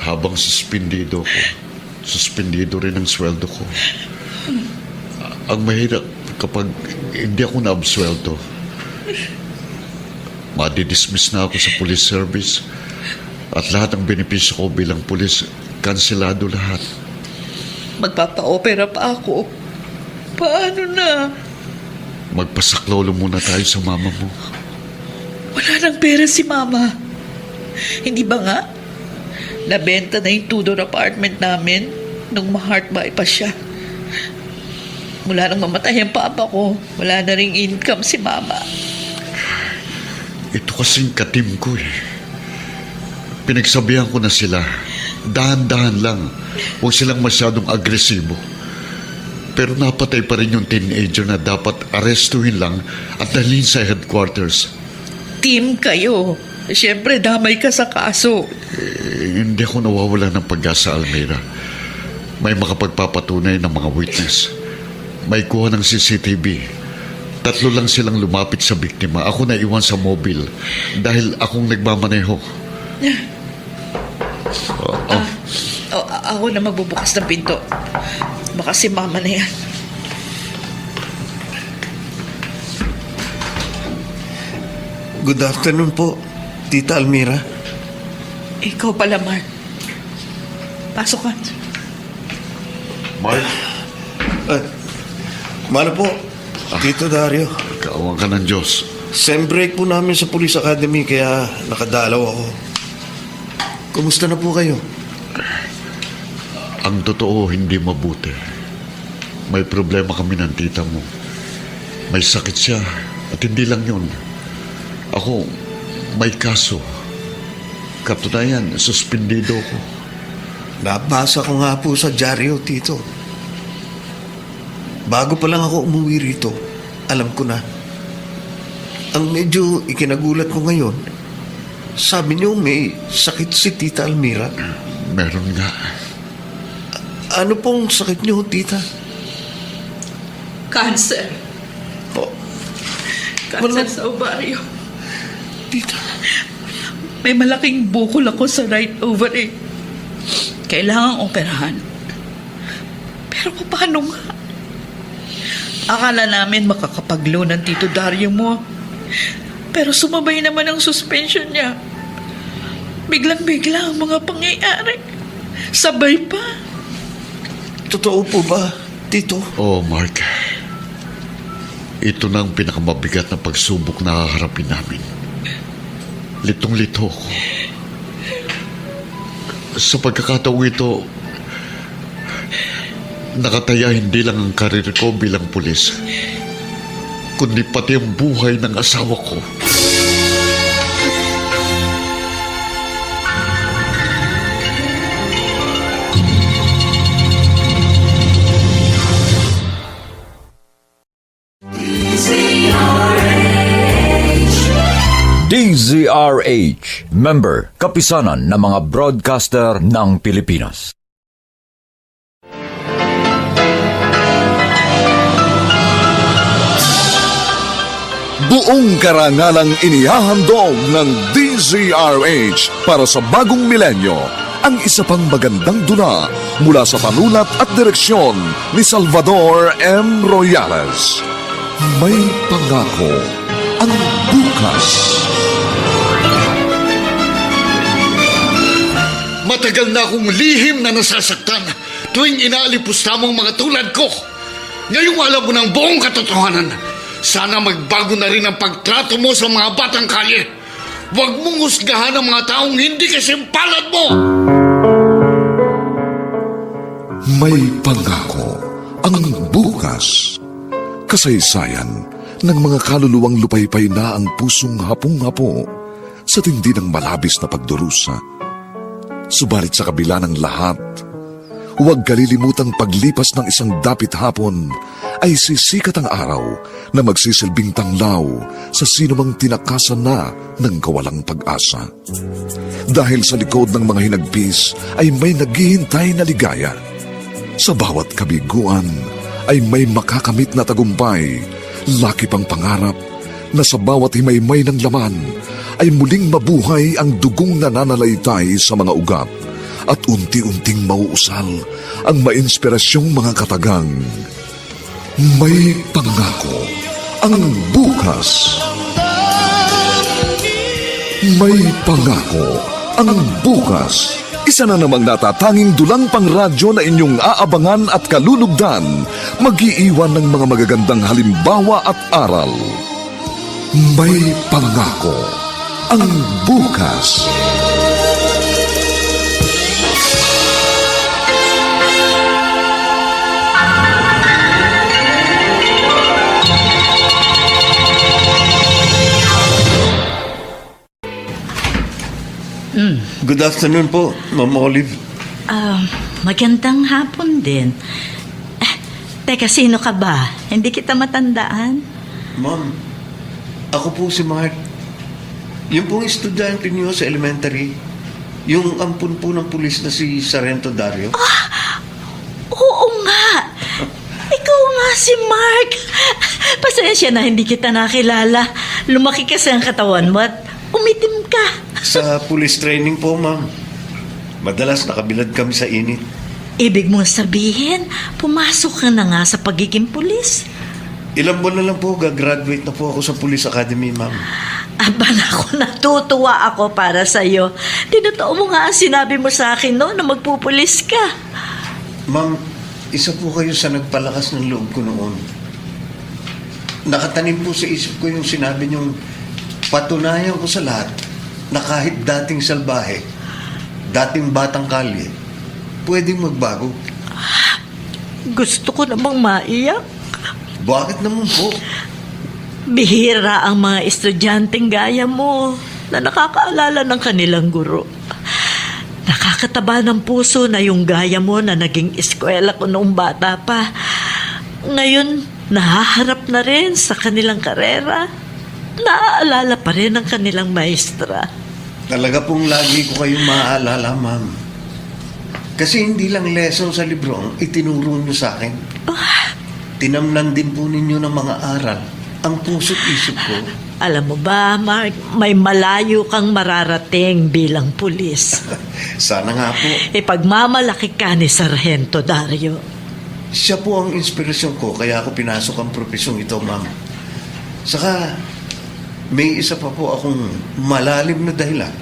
Habang suspendido ko, suspendido rin ang sweldo ko. Ang mahirap kapag hindi ako na-absweldo, madidismiss na ako sa police service at lahat ng benepisyo ko bilang pulis, kanselado lahat. Magpapa-opera pa ako. Paano na? Magpasaklolo muna tayo sa mama mo. Wala nang pera si Mama. Hindi ba nga? Nabenta na yung two-door apartment namin nung ma-heart bypass siya. Mula nang mamatay ang papa ko, wala na ring income si Mama. Ito kasing katim ko eh. Pinagsabihan ko na sila. Dahan-dahan lang. Huwag silang masyadong agresibo. Pero napatay pa rin yung teenager na dapat arestuhin lang at dalhin sa headquarters. Team kayo. Siyempre, damay ka sa kaso. Hindi ako nawawala ng pag-asa, Almira. May makapagpapatunay ng mga witness. May kuha ng CCTV. 3 lang silang lumapit sa biktima. Ako na iwan sa mobile dahil akong nagmamaneho. Ako na magbubukas ng pinto. Baka si Mama na yan. Good afternoon po, Tita Almira. Ikaw pala, Mark. Pasok ka. Mark, Mano po, Tito Dario. kaawang ka ng Diyos. Sem break po namin sa Police Academy kaya nakadalaw ako. Kumusta na po kayo? Ang totoo, hindi mabuti. May problema kami ng tita mo. May sakit siya at hindi lang yun. Ako, may kaso. Katunayan, suspendido ko. Nabasa ko nga po sa dyaryo, Tito. Bago pa lang ako umuwi rito, alam ko na. Ang medyo ikinagulat ko ngayon, sabi niyo may sakit si Tita Almira. Meron nga. Ano pong sakit niyo, Tita? Cancer. Po, Cancer sa ovaryo. Tita. May malaking bukol ako sa right ovary. Kailangang operahan. Pero paano nga? Akala namin makakapaglo ng Tito Dario mo. Pero sumabay naman ang suspension niya. Biglang-bigla ang mga pangyayari. Sabay pa. Totoo po ba, Tito? Oh, Mark. Ito na ang pinakamabigat na pagsubok na haharapin namin. Litong-lito ko. Sa pagkakataong ito, nakataya hindi lang ang karir ko bilang pulis, kundi pati ang buhay ng asawa ko. DZRH, member, kapisanan ng mga broadcaster ng Pilipinas. Buong karangalang inihahandog ng DZRH para sa bagong milenyo ang isa pang magandang dula mula sa panulat at direksyon ni Salvador M. Royales. May pangako ang bukas. Matagal na akong lihim na nasasaktan tuwing inaalipusta mong mga tulad ko. Ngayong alam mo ng buong katotohanan, sana magbago na rin ang pagtrato mo sa mga batang kalye. Huwag mong husgahan ang mga taong hindi kasimpalad mo. May pangako ang bukas. Kasaysayan ng mga kaluluwang lupaypay na ang pusong hapong-hapo sa tindi ng malabis na pagdurusa. Subalit sa kabila ng lahat, huwag kalilimutang paglipas ng isang dapit hapon ay sisikat ang araw na magsisilbing tanglaw sa sinumang tinakasan na ng kawalang pag-asa. Dahil sa likod ng mga hinagpis ay may naghihintay na ligaya. Sa bawat kabiguan ay may makakamit na tagumpay, laki pang pangarap na sa bawat himaymay ng laman ay muling mabuhay ang dugong nananalaytay sa mga ugat at unti-unting mauusal ang mainspirasyong mga katagang. May pangako ang bukas. May pangako ang bukas. Isa na namang natatanging dulang pangradyo na inyong aabangan at kalulugdan, mag-iiwan ng mga magagandang halimbawa at aral. May pangako ang bukas. Good afternoon po, Ma'am Olive. Magandang hapon din. Teka, sino ka ba? Hindi kita matandaan. Ma'am, ako po si Mark. Yung pong estudyante niyo sa elementary, yung ampun po ng pulis na si Sargento Dario. Oo nga. Ikaw nga si Mark. Pasensya na hindi kita nakilala. Lumaki kasi ang katawan mo at umitim ka. Sa police training po, ma'am. Madalas nakabilad kami sa init. Ibig mong sabihin, pumasok ka na nga sa pagiging pulis. Ilang buwan na lang po, gagraduate na po ako sa police academy, ma'am. Aba naku, natutuwa ako para sa'yo. Tinotoo mo nga ang sinabi mo sa akin no, na magpupulis ka. Ma'am, isa po kayo sa nagpalakas ng loob ko noon. Nakatanim po sa isip ko yung sinabi niyong patunayan ko sa lahat na kahit dating salbahe, dating batang kalye, pwedeng magbago. Gusto ko namang maiyak. Bakit naman po? Bihira ang mga estudyanteng gaya mo na nakakaalala ng kanilang guro. Nakakataba ng puso na yung gaya mo na naging eskwela ko noong bata pa. Ngayon, nahaharap na rin sa kanilang karera. Naaalala pa rin ang kanilang maestra. Talaga pong lagi ko kayong maaalala, ma'am. Kasi hindi lang lesson sa libro ang itinuro niyo sa akin. Tinamnan din po ninyo ng mga aral ang puso't isip ko. Alam mo ba, Mark, may malayo kang mararating bilang pulis. Sana nga po. Ipagmamalaki ka ni Sargento Dario. Siya po ang inspirasyon ko, kaya ako pinasok ang profesyong ito, ma'am. Saka, may isa pa po akong malalim na dahilan.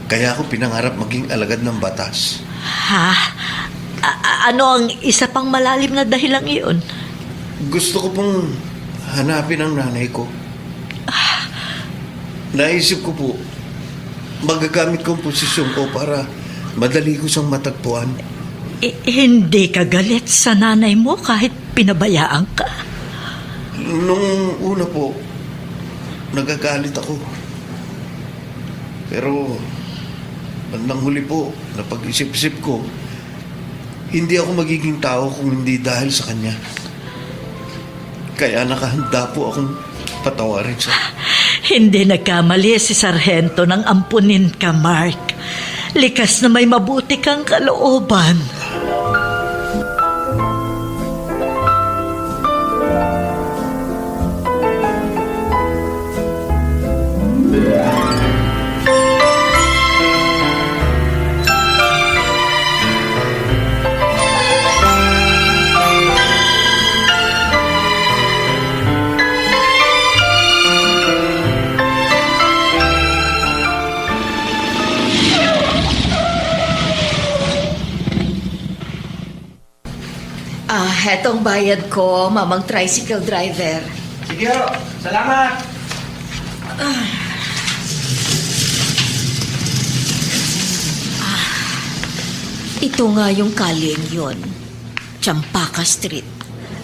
Kaya ako pinangarap maging alagad ng batas. Ha? Ano ang isa pang malalim na dahilan iyon? Gusto ko pong hanapin ang nanay ko. Naisip ko po, magagamit ko ang posisyon ko para madali ko siyang matagpuan. Hindi ka galit sa nanay mo kahit pinabayaan ka? Nung una po, nagagalit ako. Pero, bandang huli po, napag-isip-isip ko, hindi ako magiging tao kung hindi dahil sa kanya. Kaya nakahanda po akong patawarin siya. Hindi nagkamali si Sargento nang ampunin ka, Mark. Likas na may mabuti kang kalooban. Hetong bayad ko, mamang tricycle driver. Sige ho, salamat. Ito nga yung kaling yon. Champaka Street.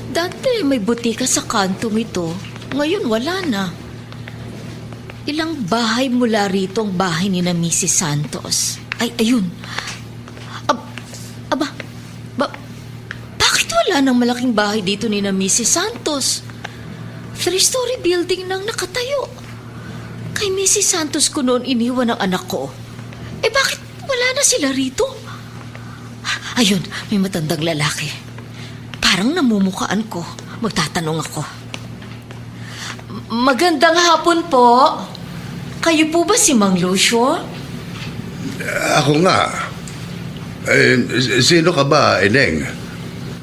Dati may butika sa kanto ito. Ngayon wala na. Ilang bahay mula rito ang bahay ni na Mrs. Santos. Ay, ayun. Bakit wala nang malaking bahay dito ni na Mrs. Santos? 3-story building nang nakatayo. Kay Mrs. Santos ko noon iniwan ang anak ko. Bakit wala na sila rito? Ayun, may matandang lalaki. Parang namumukaan ko. Magtatanong ako. Magandang hapon po. Kayo po ba si Mang Lucio? Ako nga. Sino ka ba, Ineng?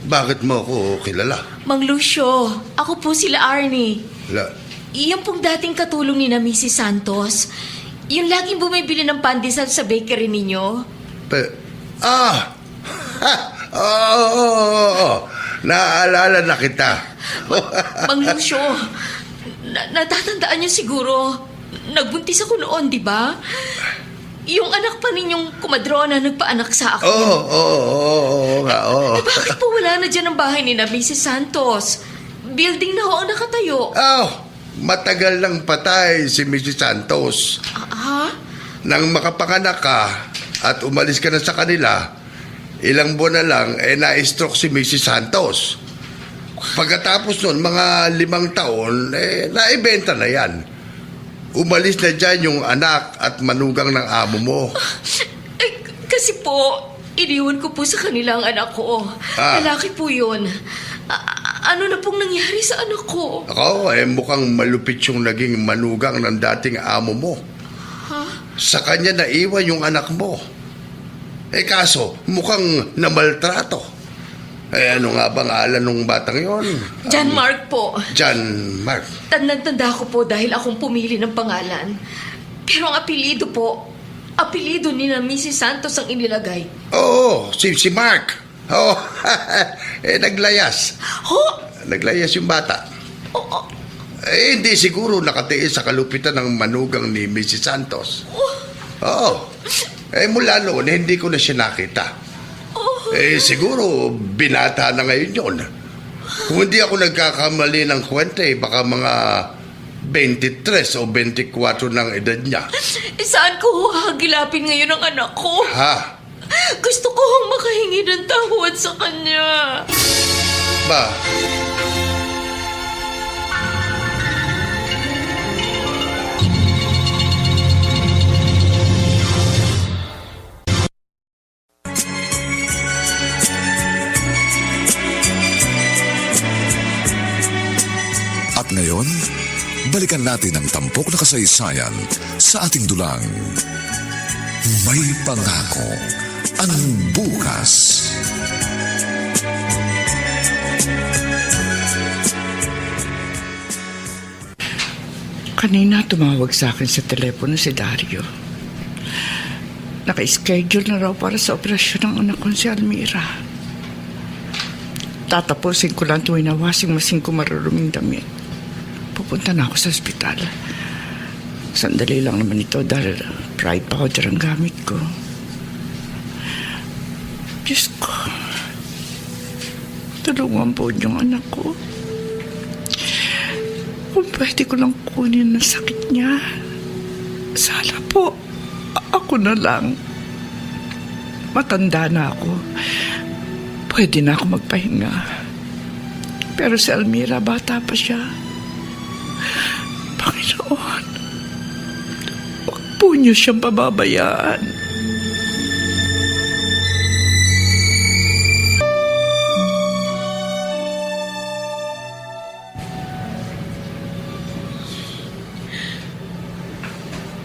Bakit mo ako kilala? Mang Lucio, ako po sila Arnie. Iyon pong dating katulong ni na Mrs. Santos. Yung laging bumibili ng pandesal sa bakery ninyo. Oo. Naaalala na kita. Mang Lucio, natatandaan niyo siguro, nagbuntis ako noon, di ba? Yung anak pa ninyong kumadrona nagpaanak sa akin. Oo. Bakit po wala na dyan ang bahay ni na Mrs. Santos? Building na ho ang nakatayo. Matagal lang patay si Mrs. Santos. Nang makapanganak ka at umalis ka na sa kanila, ilang buwan na lang, na-stroke si Mrs. Santos. Pagkatapos nun, mga 5 taon, naibenta na yan. Umalis na dyan yung anak at manugang ng amo mo. Kasi po, iniwan ko po sa kanila ang anak ko. Lalaki po yun. Ano na pong nangyari sa anak ko? Ako, mukhang malupit yung naging manugang ng dating amo mo. Sa kanya naiwan yung anak mo. Kaso, mukhang namaltrato. Ano nga bang alam nung batang yon? John Mark po. John Mark. Tandang-tanda ko po dahil akong pumili ng pangalan. Pero ang apelido po, apelido ni na Mrs. Santos ang inilagay. Oo, si Mark. Oo, naglayas. Naglayas yung bata. Hindi siguro nakatiis sa kalupitan ng manugang ni Mrs. Santos. Oo. Mula noon, hindi ko na siya nakita. Siguro, binata na ngayon yun. Kung hindi ako nagkakamali ng kwenta, baka mga 23 o 24 ng edad niya. Saan ko hahagilapin ngayon ang anak ko? Gusto ko makahingi ng tawad sa kanya. Ba? At ngayon, balikan natin ang tampok na kasaysayan sa ating dulang. May pangako ang bukas. Kanina tumawag sa akin sa telepono si Dario. Naka-schedule na raw para sa operasyon ng anak kong si Almira. Tatapusin ko lang tuwing nawasing masing ko maruruming damit. Pupunta na ako sa ospital. Sandali lang naman ito dahil pride powder ang gamit ko. Diyos ko, tulungan po yung anak ko. Kung pwede ko lang kunin ang sakit niya, sana po, ako na lang. Matanda na ako. Pwede na ako magpahinga. Pero si Almira, bata pa siya. Panginoon, huwag po niyo siyang pababayaan.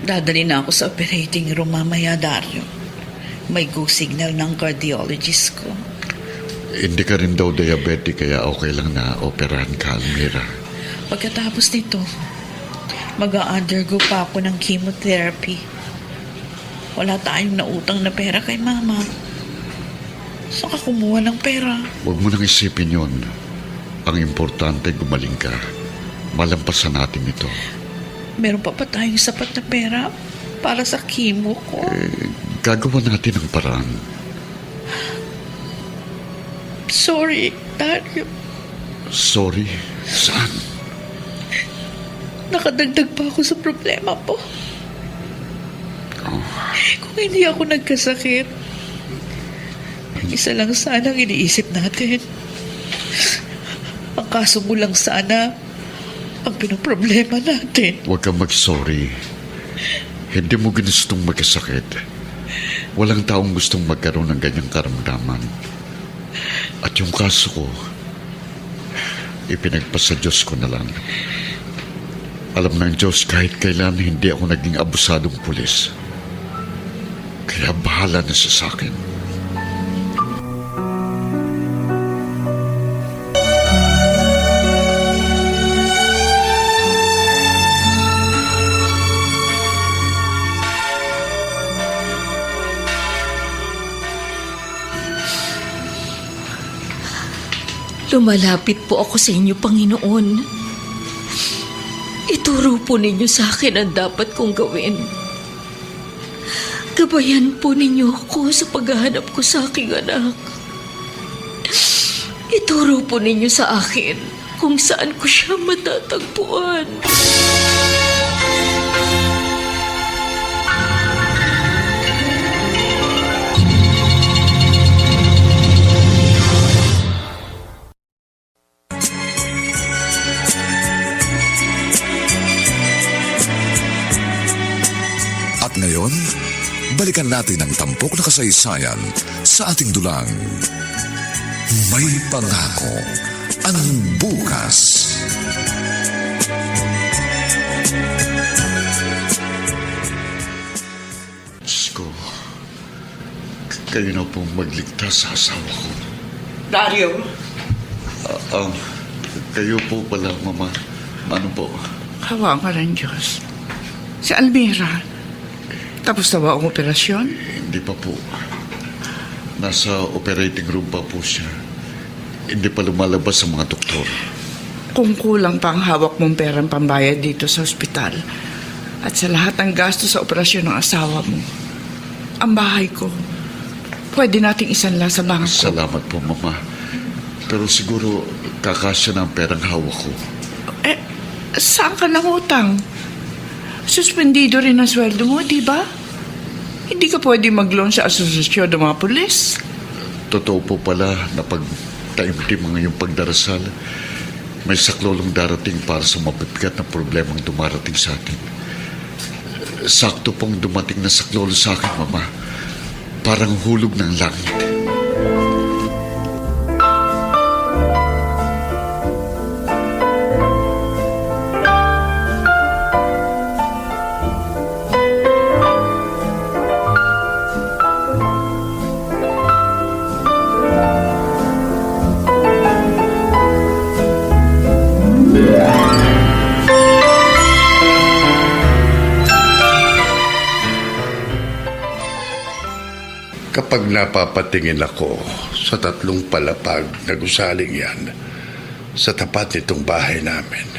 Dadali na ako sa operating room mamaya, Dario. May go signal ng cardiologist ko. Hindi ka rin daw diabetic kaya okay lang na operahan ka, Almira. Pagkatapos nito, mag-undergo pa ako ng chemotherapy. Wala tayong nautang na pera kay Mama. Saan ka kumuha ng pera? Huwag mo nang isipin yun. Ang importante, gumaling ka. Malampasan natin ito. Meron pa tayong sapat na pera para sa chemo ko. Gagawa natin ang paraan. Sorry, Dario. Sorry? Saan? Nakadagdag pa ako sa problema po. Kung hindi ako nagkasakit, isa lang sana ang iniisip natin. Ang kaso mo lang sana ang pinoproblema natin. Huwag kang mag-sorry. Hindi mo ginustong magkasakit. Walang taong gustong magkaroon ng ganyang karamdaman. At yung kaso ko, ipinagpasa Diyos ko na lang. Alam ng Diyos kahit kailan hindi ako naging abusadong pulis. Kaya bahala na siya sa akin. Lumalapit po ako sa inyo, Panginoon. Ituro po ninyo sa akin ang dapat kong gawin. Gabayan po ninyo ako sa paghahanap ko sa aking anak. Ituro po ninyo sa akin kung saan ko siya matatagpuan. Ngayon, balikan natin ang tampok na kasaysayan sa ating dulang. May pangako ang bukas. Diyos ko, kayo na pong magligtas sa asawa ko. Dario, Kayo po pala, Mama. Ano po? hawa ka ng Diyos. Si Almira, tapos na ba ang operasyon? Hindi pa po. Nasa operating room pa po siya. Hindi pa lumalabas ang mga doktor. Kung kulang pa ang hawak mong perang pambayad dito sa ospital at sa lahat ng gasto sa operasyon ng asawa mo, ang bahay ko, pwede nating isanla sa bangko. Salamat po, Mama. Pero siguro kakasya na ang perang hawak ko. Saan ka nangutang? Suspendido rin ang sweldo mo, di ba? Hindi ka pwede mag-loan sa asosasyon ng mga pulis. Totoo po pala na pag taimtim ang iyong pagdarasal, may saklolong darating para sa mabibigat na problemang dumarating sa atin. Sakto pong dumating na saklolo sa akin, Mama. Parang hulog ng langit. Kapag napapatingin ako sa 3 palapag na gusaling yan sa tapat nitong bahay namin,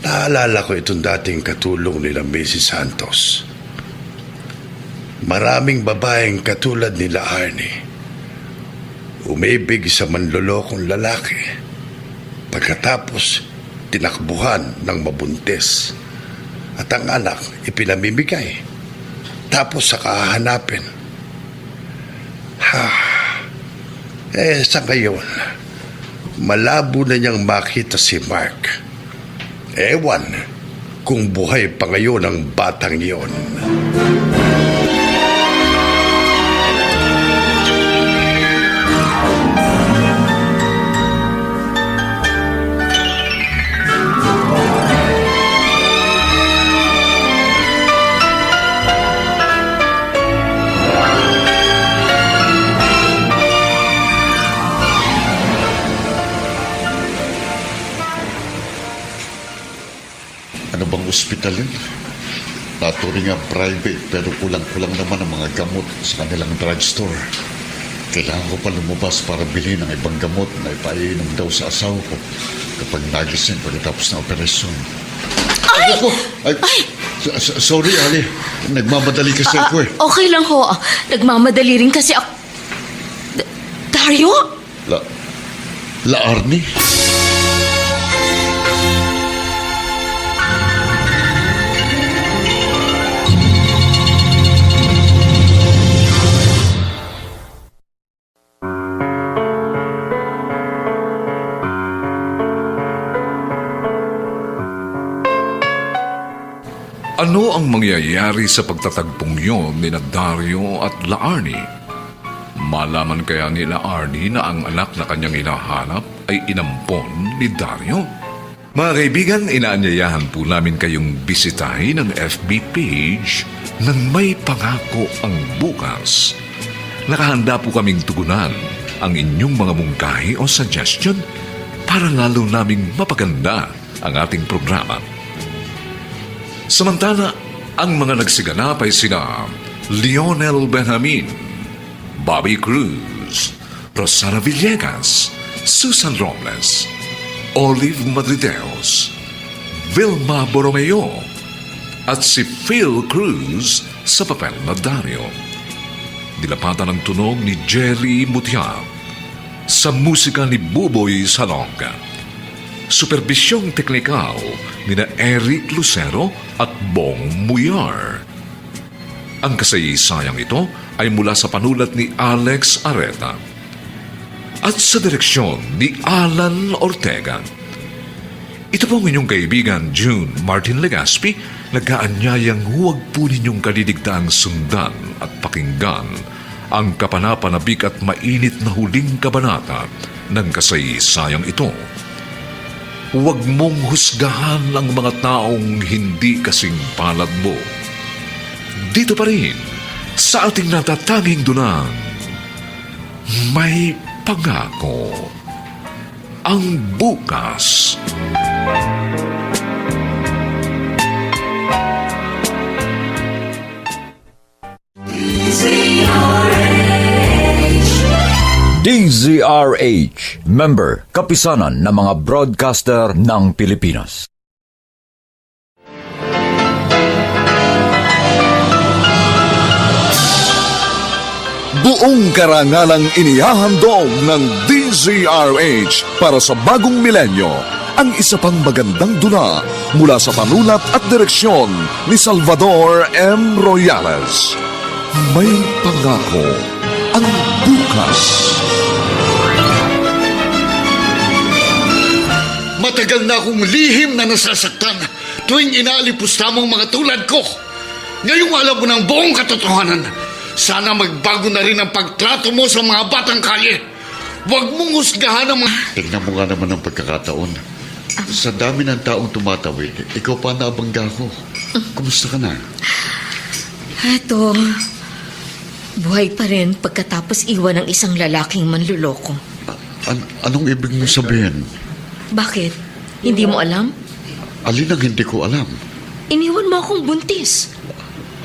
naalala ko itong dating katulong nila Mrs. Santos. Maraming babaeng katulad nila Arnie umibig sa manlolokong lalaki. Pagkatapos, tinakbuhan ng mabuntis. At ang anak ipinamimigay. Tapos saka hahanapin. Sa ngayon, malabo na niyang makita si Mark. Ewan kung buhay pa ngayon ang batang iyon. Ano bang ospital yun? Naturing nga private pero kulang-kulang naman ang mga gamot sa kanilang drugstore. Kailangan ko pa lumabas para bilhin ang ibang gamot na ipainom daw sa asawa ko kapag nagising pagkatapos ng operasyon. Ay! Sorry, Ali. Nagmamadali kasi ako eh. Okay lang ho. Nagmamadali rin kasi ako. Dario? La Arnie? Ano ang mangyayari sa pagtatagpong yon ni Dario at La Arnie? Malaman kaya ni La Arnie na ang anak na kanyang hinahanap ay inampon ni Dario? Mga kaibigan, inaanyayahan po namin kayong bisitahin ang FB page ng May Pangako ang Bukas. Nakahanda po kaming tugunan ang inyong mga mungkahi o suggestion para lalo naming mapaganda ang ating programa. Samantala, ang mga nagsiganap ay sina Lionel Benjamin, Bobby Cruz, Rosana Villegas, Susan Robles, Olive Madrideos, Vilma Borromeo, at si Phil Cruz sa papel na Dario. Dilapatan ang tunog ni Jerry Mutiab, sa musika ni Buboy Salonga. Superbisyong teknikal ni na Eric Lucero at Bong Muyar. Ang kasaysayang ito ay mula sa panulat ni Alex Areta at sa direksyon ni Alan Ortega. Ito po ang inyong kaibigan June Martin Legaspi, nag-aanyayang huwag po ninyong kaliligtaang sundan at pakinggan ang kapanapanabik at mainit na huling kabanata ng kasaysayang ito. Huwag mong husgahan ang mga taong hindi kasing palad mo. Dito pa rin, sa ating natatanging dunang, May Pangako ang Bukas. DZRH, member, kapisanan ng mga broadcaster ng Pilipinas. Buong karangalang inihahandog ng DZRH para sa bagong milenyo ang isa pang magandang dula mula sa panulat at direksyon ni Salvador M. Royales. May Pangako ang Bukas. Matagal na akong lihim na nasasaktan tuwing inaalipusta mong mga tulad ko. Ngayong alam mo ng buong katotohanan, sana magbago na rin ang pagtrato mo sa mga batang kalye. Huwag mong husgahan ang mga... Tignan mo nga naman ang pagkakataon. Sa dami ng taong tumatawid, ikaw pa nabangga ko. Kumusta ka na? Eto, buhay pa rin pagkatapos iwan ng isang lalaking manluloko. Anong ibig mo sabihin? Bakit? Hindi mo alam? Alin ang hindi ko alam? Iniwan mo akong buntis.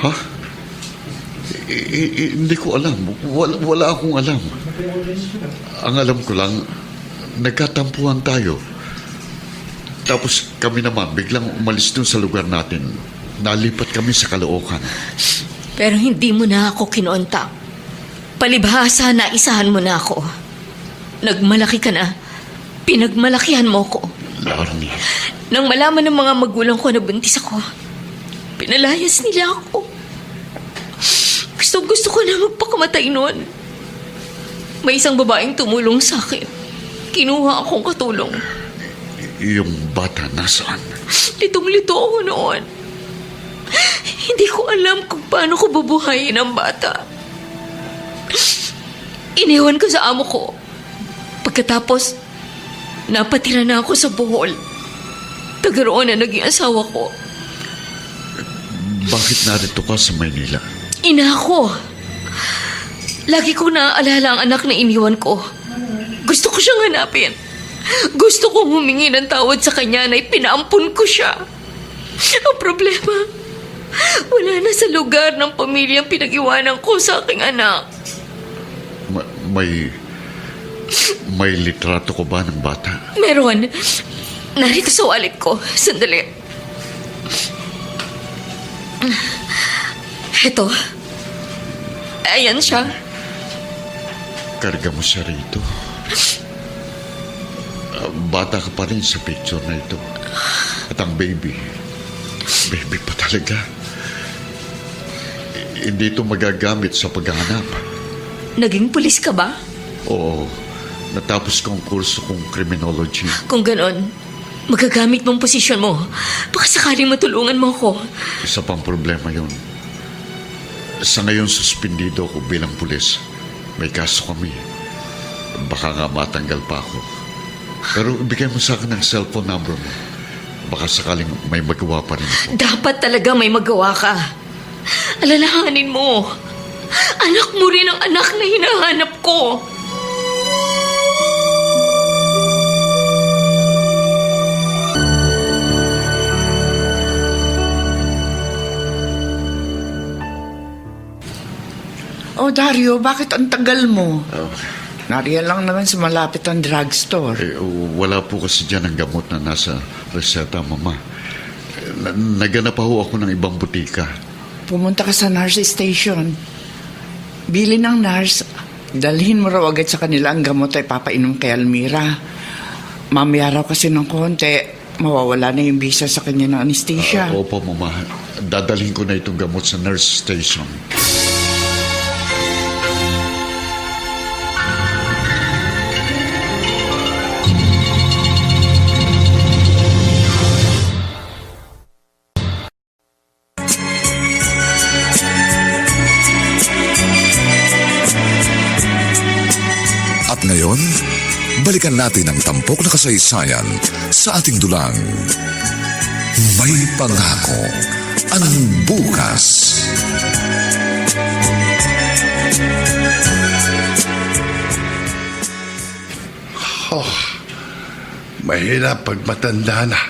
Ha? Hindi ko alam. Wala akong alam. Ang alam ko lang, nagkatampuhan tayo. Tapos kami naman, biglang umalis dun sa lugar natin. Nalipat kami sa Caloocan. Pero hindi mo na ako kinontak. Palibhasa na isahan mo na ako. Nagmalaki ka na. Pinagmalakihan mo ko. Larnie. Nang malaman ng mga magulang ko na buntis ako, pinalayas nila ako. Gusto ko na magpakamatay noon. May isang babaeng tumulong sa akin. Kinuha akong katulong. Yung bata nasaan? Litong-lito ako noon. Hindi ko alam kung paano ko bubuhayin ang bata. Iniwan ko sa amo ko. Pagkatapos, napatira na ako sa Bohol. Taga roon na naging asawa ko. Bakit narito ka sa Maynila? Ina ako. Lagi ko naaalala ang anak na iniwan ko. Gusto ko siyang hanapin. Gusto kong humingi ng tawad sa kanya na ipinaampun ko siya. Ang problema, wala na sa lugar ng pamilyang pinag-iwanan ko sa aking anak. May litrato ko ba ng bata? Meron. Narito sa wallet ko. Sandali. Ito. Ayan siya. Karga mo siya rito. Bata ka pa rin sa picture na ito. At ang baby. Baby pa talaga. Hindi ito magagamit sa paghahanap. Naging pulis ka ba? Oo. Natapos ko ang kurso kong criminology. Kung ganon, magagamit mong posisyon mo. Baka sakaling matulungan mo ako. Isa pang problema yun. Sa ngayon, suspendido ako bilang pulis. May kaso kami. Baka nga matanggal pa ako. Pero ibigay mo sa akin ang cellphone number mo. Baka sakaling may magawa pa rin ako. Dapat talaga may magawa ka. Alalahanin mo. Anak mo rin ang anak na hinahanap ko. Oh, Dario, bakit ang tagal mo? Nariyan lang naman sa malapit ang drugstore. Wala po kasi dyan ang gamot na nasa reseta, Mama. Naganap ho ako ng ibang butika. Pumunta ka sa nurse station. Bili ng nurse. Dalhin mo raw agad sa kanila ang gamot ay papainom kay Almira. Mamaya raw kasi ng konti, mawawala na yung visa sa kanya ng anesthesia. Opo, Mama. Dadalhin ko na itong gamot sa nurse station. At ngayon, balikan natin ang tampok na kasaysayan sa ating dulang. May pangako ang bukas. Oh, mahirap pag matanda na.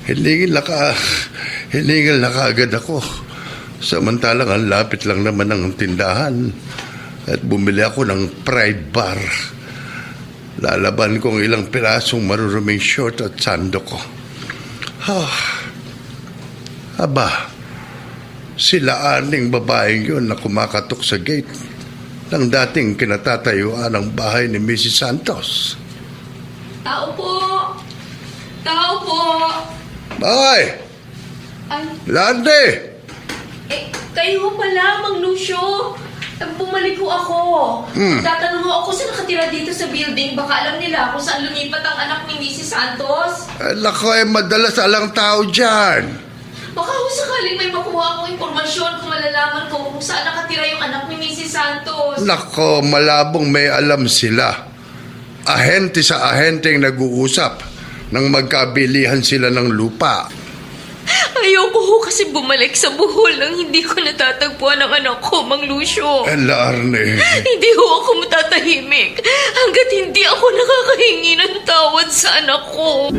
Hilingin na kaagad ako. Samantalang ang lapit lang naman ng tindahan. At bumili ako ng Pride Bar. Lalaban ko ang ilang pirasong maruruming short at sando ko. Aba, sila aning babaeng yun na kumakatok sa gate ng dating kinatatayuan ng bahay ni Mrs. Santos. Tao po! Tao po! Ay! Ay, Lande! kayo pala, Mang Lucio. Bumalik ko ako. Tatanong ako sa nakatira dito sa building. Baka alam nila kung saan lumipat ang anak ni Mrs. Santos. Nako, madalas alang tao dyan. Baka kung sakaling may makuha akong impormasyon kung malalaman ko kung saan nakatira yung anak ni Mrs. Santos. Nako, malabong may alam sila. Ahente sa ahenteng nag-uusap nang magkabilihan sila ng lupa. Ayoko ho kasi bumalik sa Bohol nang hindi ko natatagpuan ang anak ko, Mang Lucio. Larne. Hindi ho ako matatahimik hanggat hindi ako nakakahingi ng tawad sa anak ko.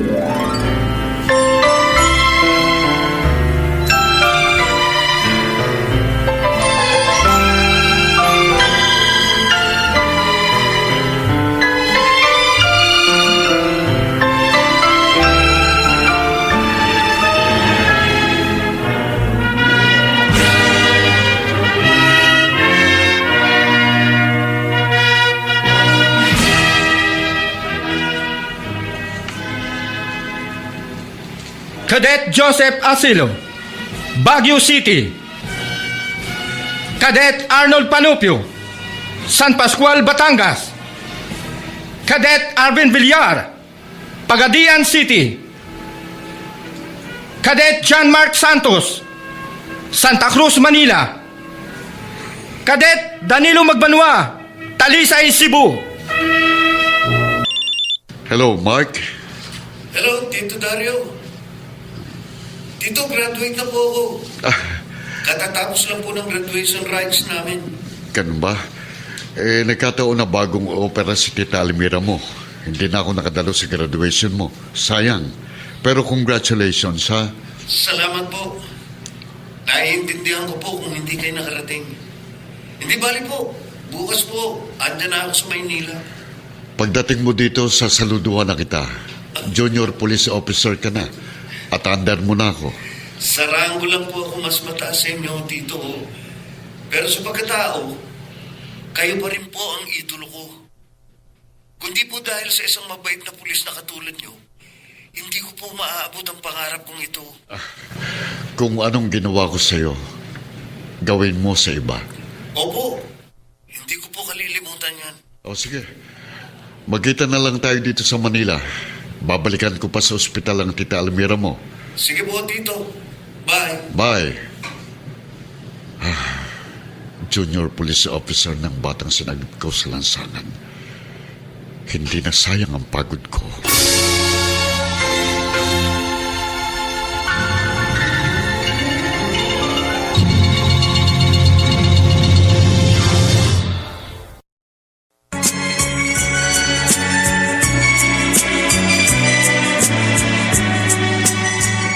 Cadet Joseph Asilo, Baguio City. Cadet Arnold Panupio, San Pascual, Batangas. Cadet Arvin Villar, Pagadian City. Cadet John Mark Santos, Santa Cruz, Manila. Cadet Danilo Magbanwa, Talisay, Cebu. Hello, Mark. Hello, Tito Dario. Tito, graduate na po ako. Katatapos lang po ng graduation rites namin. Ganun ba? Nagkataon na bagong opera si Tita Almira mo. Hindi na ako nakadalo sa graduation mo. Sayang. Pero congratulations, ha? Salamat po. Naiintindihan ko po kung hindi kayo nakarating. Hindi bali po. Bukas po, andyan na ako sa Maynila. Pagdating mo dito, sasaluduhan na kita. Junior police officer ka na. At under mo na ako. Sa rango lang po ako mas mataas sa inyo, Tito. Pero sa pagkatao, kayo pa rin po ang idolo ko. Kundi po dahil sa isang mabait na pulis na katulad nyo, hindi ko po maaabot ang pangarap kong ito. Kung anong ginawa ko sa'yo, gawin mo sa iba. Opo, hindi ko po kalilimutan yan. O sige, magkita na lang tayo dito sa Manila. Babalikan ko pa sa ospital ang Tita Almira mo. Sige po, Tito. Bye. Bye. Junior police officer ng batang sinagip ko sa lansangan. Hindi na sayang ang pagod ko.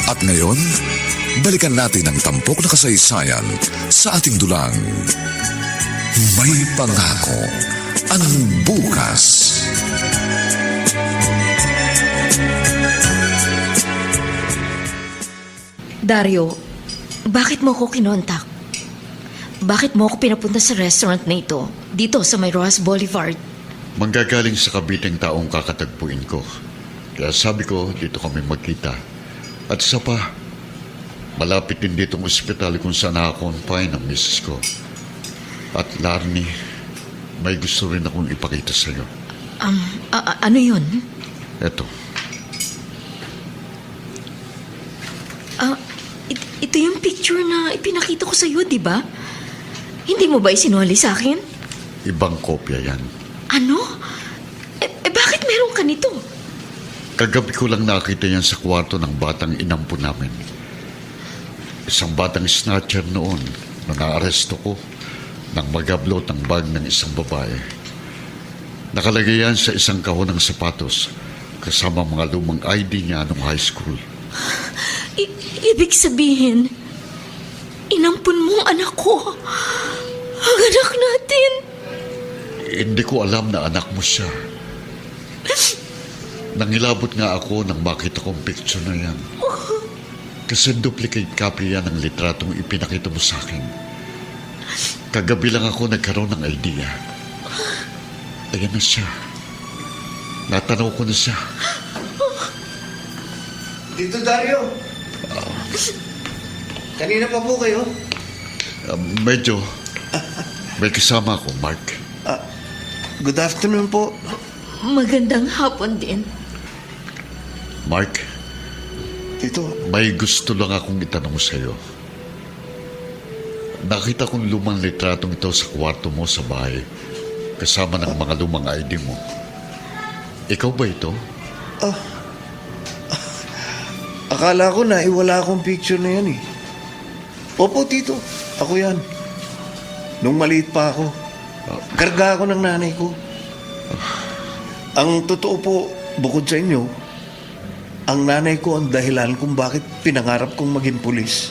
At ngayon, balikan natin ang tampok na kasaysayan sa ating dulang. May pangako ang bukas. Dario, bakit mo ko kinontak? Bakit mo ako pinapunta sa restaurant na ito, dito sa may Rojas Boulevard? Manggagaling sa Caviteng taong kakatagpuin ko. Kaya sabi ko, dito kami magkita. At isa pa, malapit din ditong ospital kung saan nakakonfine ang misis ko. At Larnie, may gusto rin akong ipakita sa'yo. Ano yun? Eto. Ito yung picture na ipinakita ko sa'yo, di ba? Hindi mo ba isinuli sa akin? Ibang kopya yan. Ano? Bakit meron ka nito? Kagabi ko lang nakita yan sa kwarto ng batang inampo namin. Isang batang snatcher noon na naaresto ko nang magablot ang bag ng isang babae. Nakalagay yan sa isang kahon ng sapatos kasama mga lumang ID niya nung high school. Ibig sabihin, inampun mo ang anak ko. Ang anak natin. Hindi ko alam na anak mo siya. Nangilabot nga ako nang makita kong picture na yan. Kasi duplicate copy yan ng litratong ipinakita mo sa akin. Kagabi lang ako nagkaroon ng idea. Ayan na siya. Natanaw ko na siya. Tito Dario. Kanina pa po kayo? Medyo. May kasama ako, Mark. Good afternoon po. Magandang hapon din. Mark, Tito, may gusto lang akong itanong sa'yo. Nakita kong lumang litratong ito sa kwarto mo sa bahay, kasama ng mga lumang ID mo. Ikaw ba ito? akala ko na iwala akong picture na yan eh. Opo, Tito. Ako yan. Nung maliit pa ako. Karga ako ng nanay ko. Ang totoo po, bukod sa inyo, ang nanay ko ang dahilan kung bakit pinangarap kong maging pulis.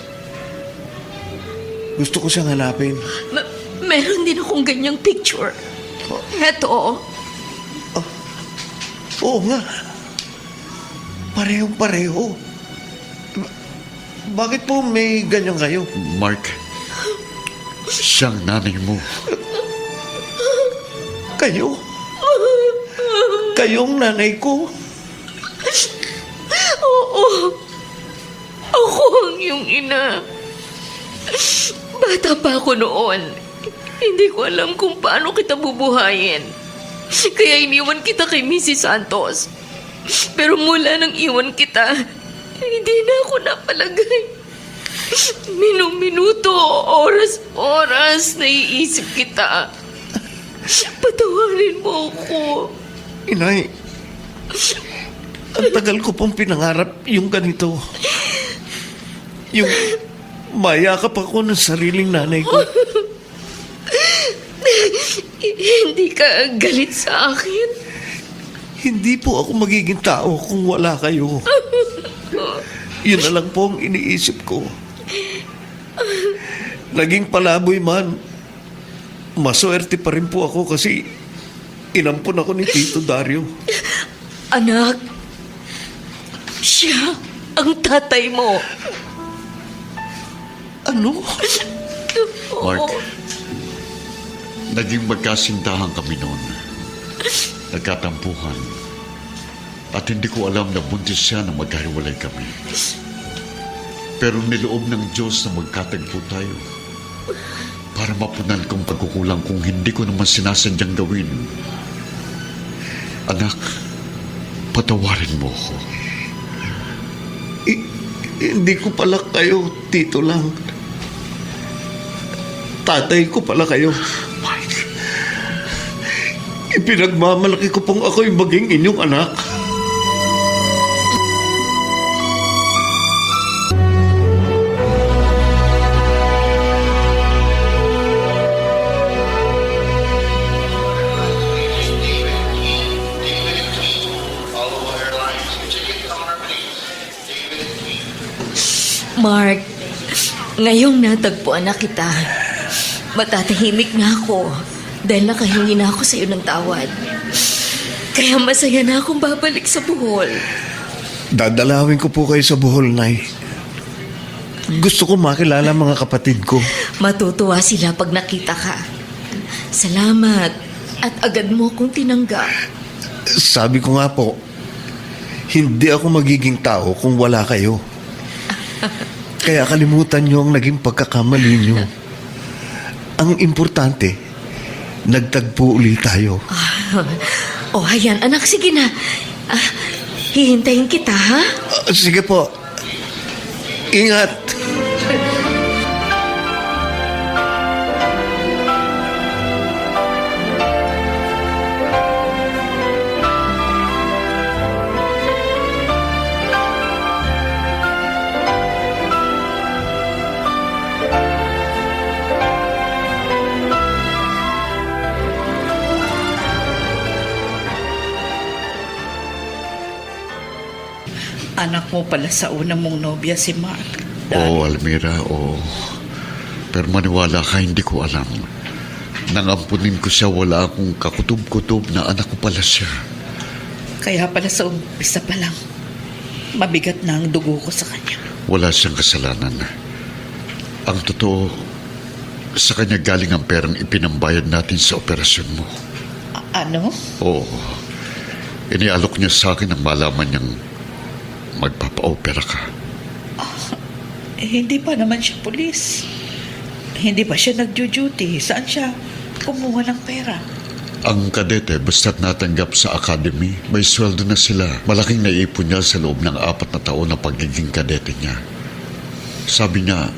Gusto ko siyang hanapin. Meron din akong ganyang picture. Eto. Oo nga. Parehong-pareho. Bakit po may ganyan kayo? Mark, siyang nanay mo. Kayo? Kayong nanay ko? Oo. iyong ina. Bata pa ako noon. Hindi ko alam kung paano kita bubuhayin. Kaya iniwan kita kay Mrs. Santos. Pero mula nang iwan kita, hindi na ako napalagay. Minuto, oras, naiisip kita. Patawarin mo ako. Inay, ang tagal ko pong pinangarap yung ganito. Yung mayakap ako ng sariling nanay ko. Hindi ka galit sa akin? Hindi po ako magiging tao kung wala kayo. Yun na lang po ang iniisip ko. Naging palaboy man, maswerte pa rin po ako kasi inampun ako ni Tito Dario. Anak, siya ang tatay mo. Ano? Mark, naging magkasintahan kami noon. Nagkatampuhan. At hindi ko alam na buntis siya na magkahiwalay kami. Pero niloob ng Diyos na magkatagpo tayo para mapunan kong pagkukulang kung hindi ko naman sinasadyang gawin. Anak, patawarin mo ako. Hindi ko pala kayo, Tito lang. Tatay ko pala kayo. Mike, Ipinagmamalaki ko pong ako'y maging inyong anak. Mark, ngayong natagpuan na kita, matatahimik na ako dahil nakahingi na ako sa iyo ng tawad. Kaya masaya na akong babalik sa Bohol. Dadalawin ko po kayo sa Bohol, Nay. Gusto ko makilala mga kapatid ko. Matutuwa sila pag nakita ka. Salamat at agad mo akong tinanggap. Sabi ko nga po, hindi ako magiging tao kung wala kayo. Kaya kalimutan niyo ang naging pagkakamali niyo. Ang importante, nagtagpo ulit tayo. Oh, ayan, anak, sige na. Hihintayin kita, ha? Sige po. Ingat. Anak mo pala sa unang mong nobya si Mark. Oo, Almira, oo. Pero maniwala ka, hindi ko alam. Nang ampunin ko siya, wala akong kakutob-kutob na anak ko pala siya. Kaya pala sa umpisa pa lang, mabigat na ang dugo ko sa kanya. Wala siyang kasalanan. Ang totoo, sa kanya galing ang perang ipinambayad natin sa operasyon mo. Ano? Oo. Inialok niya sa akin ang malaman niyang magpapa-opera ka. Hindi pa naman siya pulis. Hindi pa siya nag-duty. Saan siya kumuha ng pera? Ang kadete, basta't natanggap sa academy, may sweldo na sila. Malaking naipon niya sa loob ng 4 na taon na pagiging kadete niya. Sabi niya,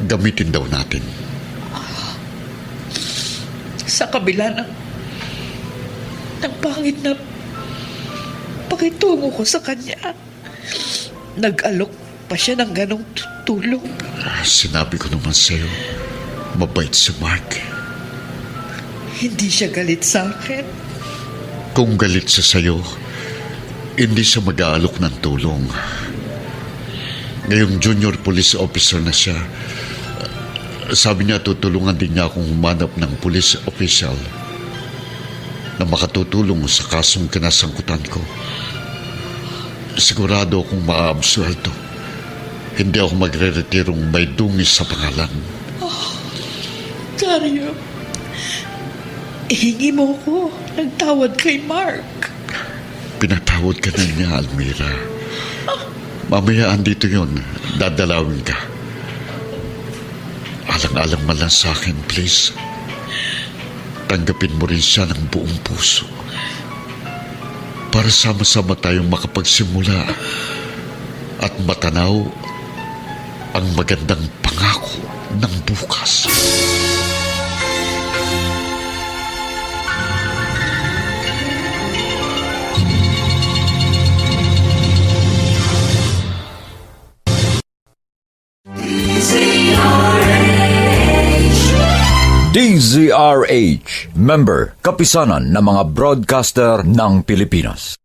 gamitin daw natin. Sa kabila ng pangit na pakitungo ko sa kanya, nag-alok pa siya ng ganong tulong. Sinabi ko naman sa'yo, mabait si Mark. Hindi siya galit sa akin. Kung galit siya sa'yo, hindi siya mag-aalok ng tulong. Ngayong junior police officer na siya, sabi niya tutulungan din niya akong humanap ng police official na makatutulong sa kasong kinasangkutan ko. Sigurado akong maaabsuelto. Hindi ako magre-retirong may dungis sa pangalan. Dario, ihingi mo ko ng tawad kay Mark. Pinatawad ka na niya, Almira. Mamaya andito yun, dadalawin ka. Alang-alang man lang sa akin, please. Tanggapin mo rin siya ng buong puso. Para sama-sama tayong makapagsimula at matanaw ang magandang pangako ng bukas. DZRH, member, kapisanan ng mga broadcaster ng Pilipinas.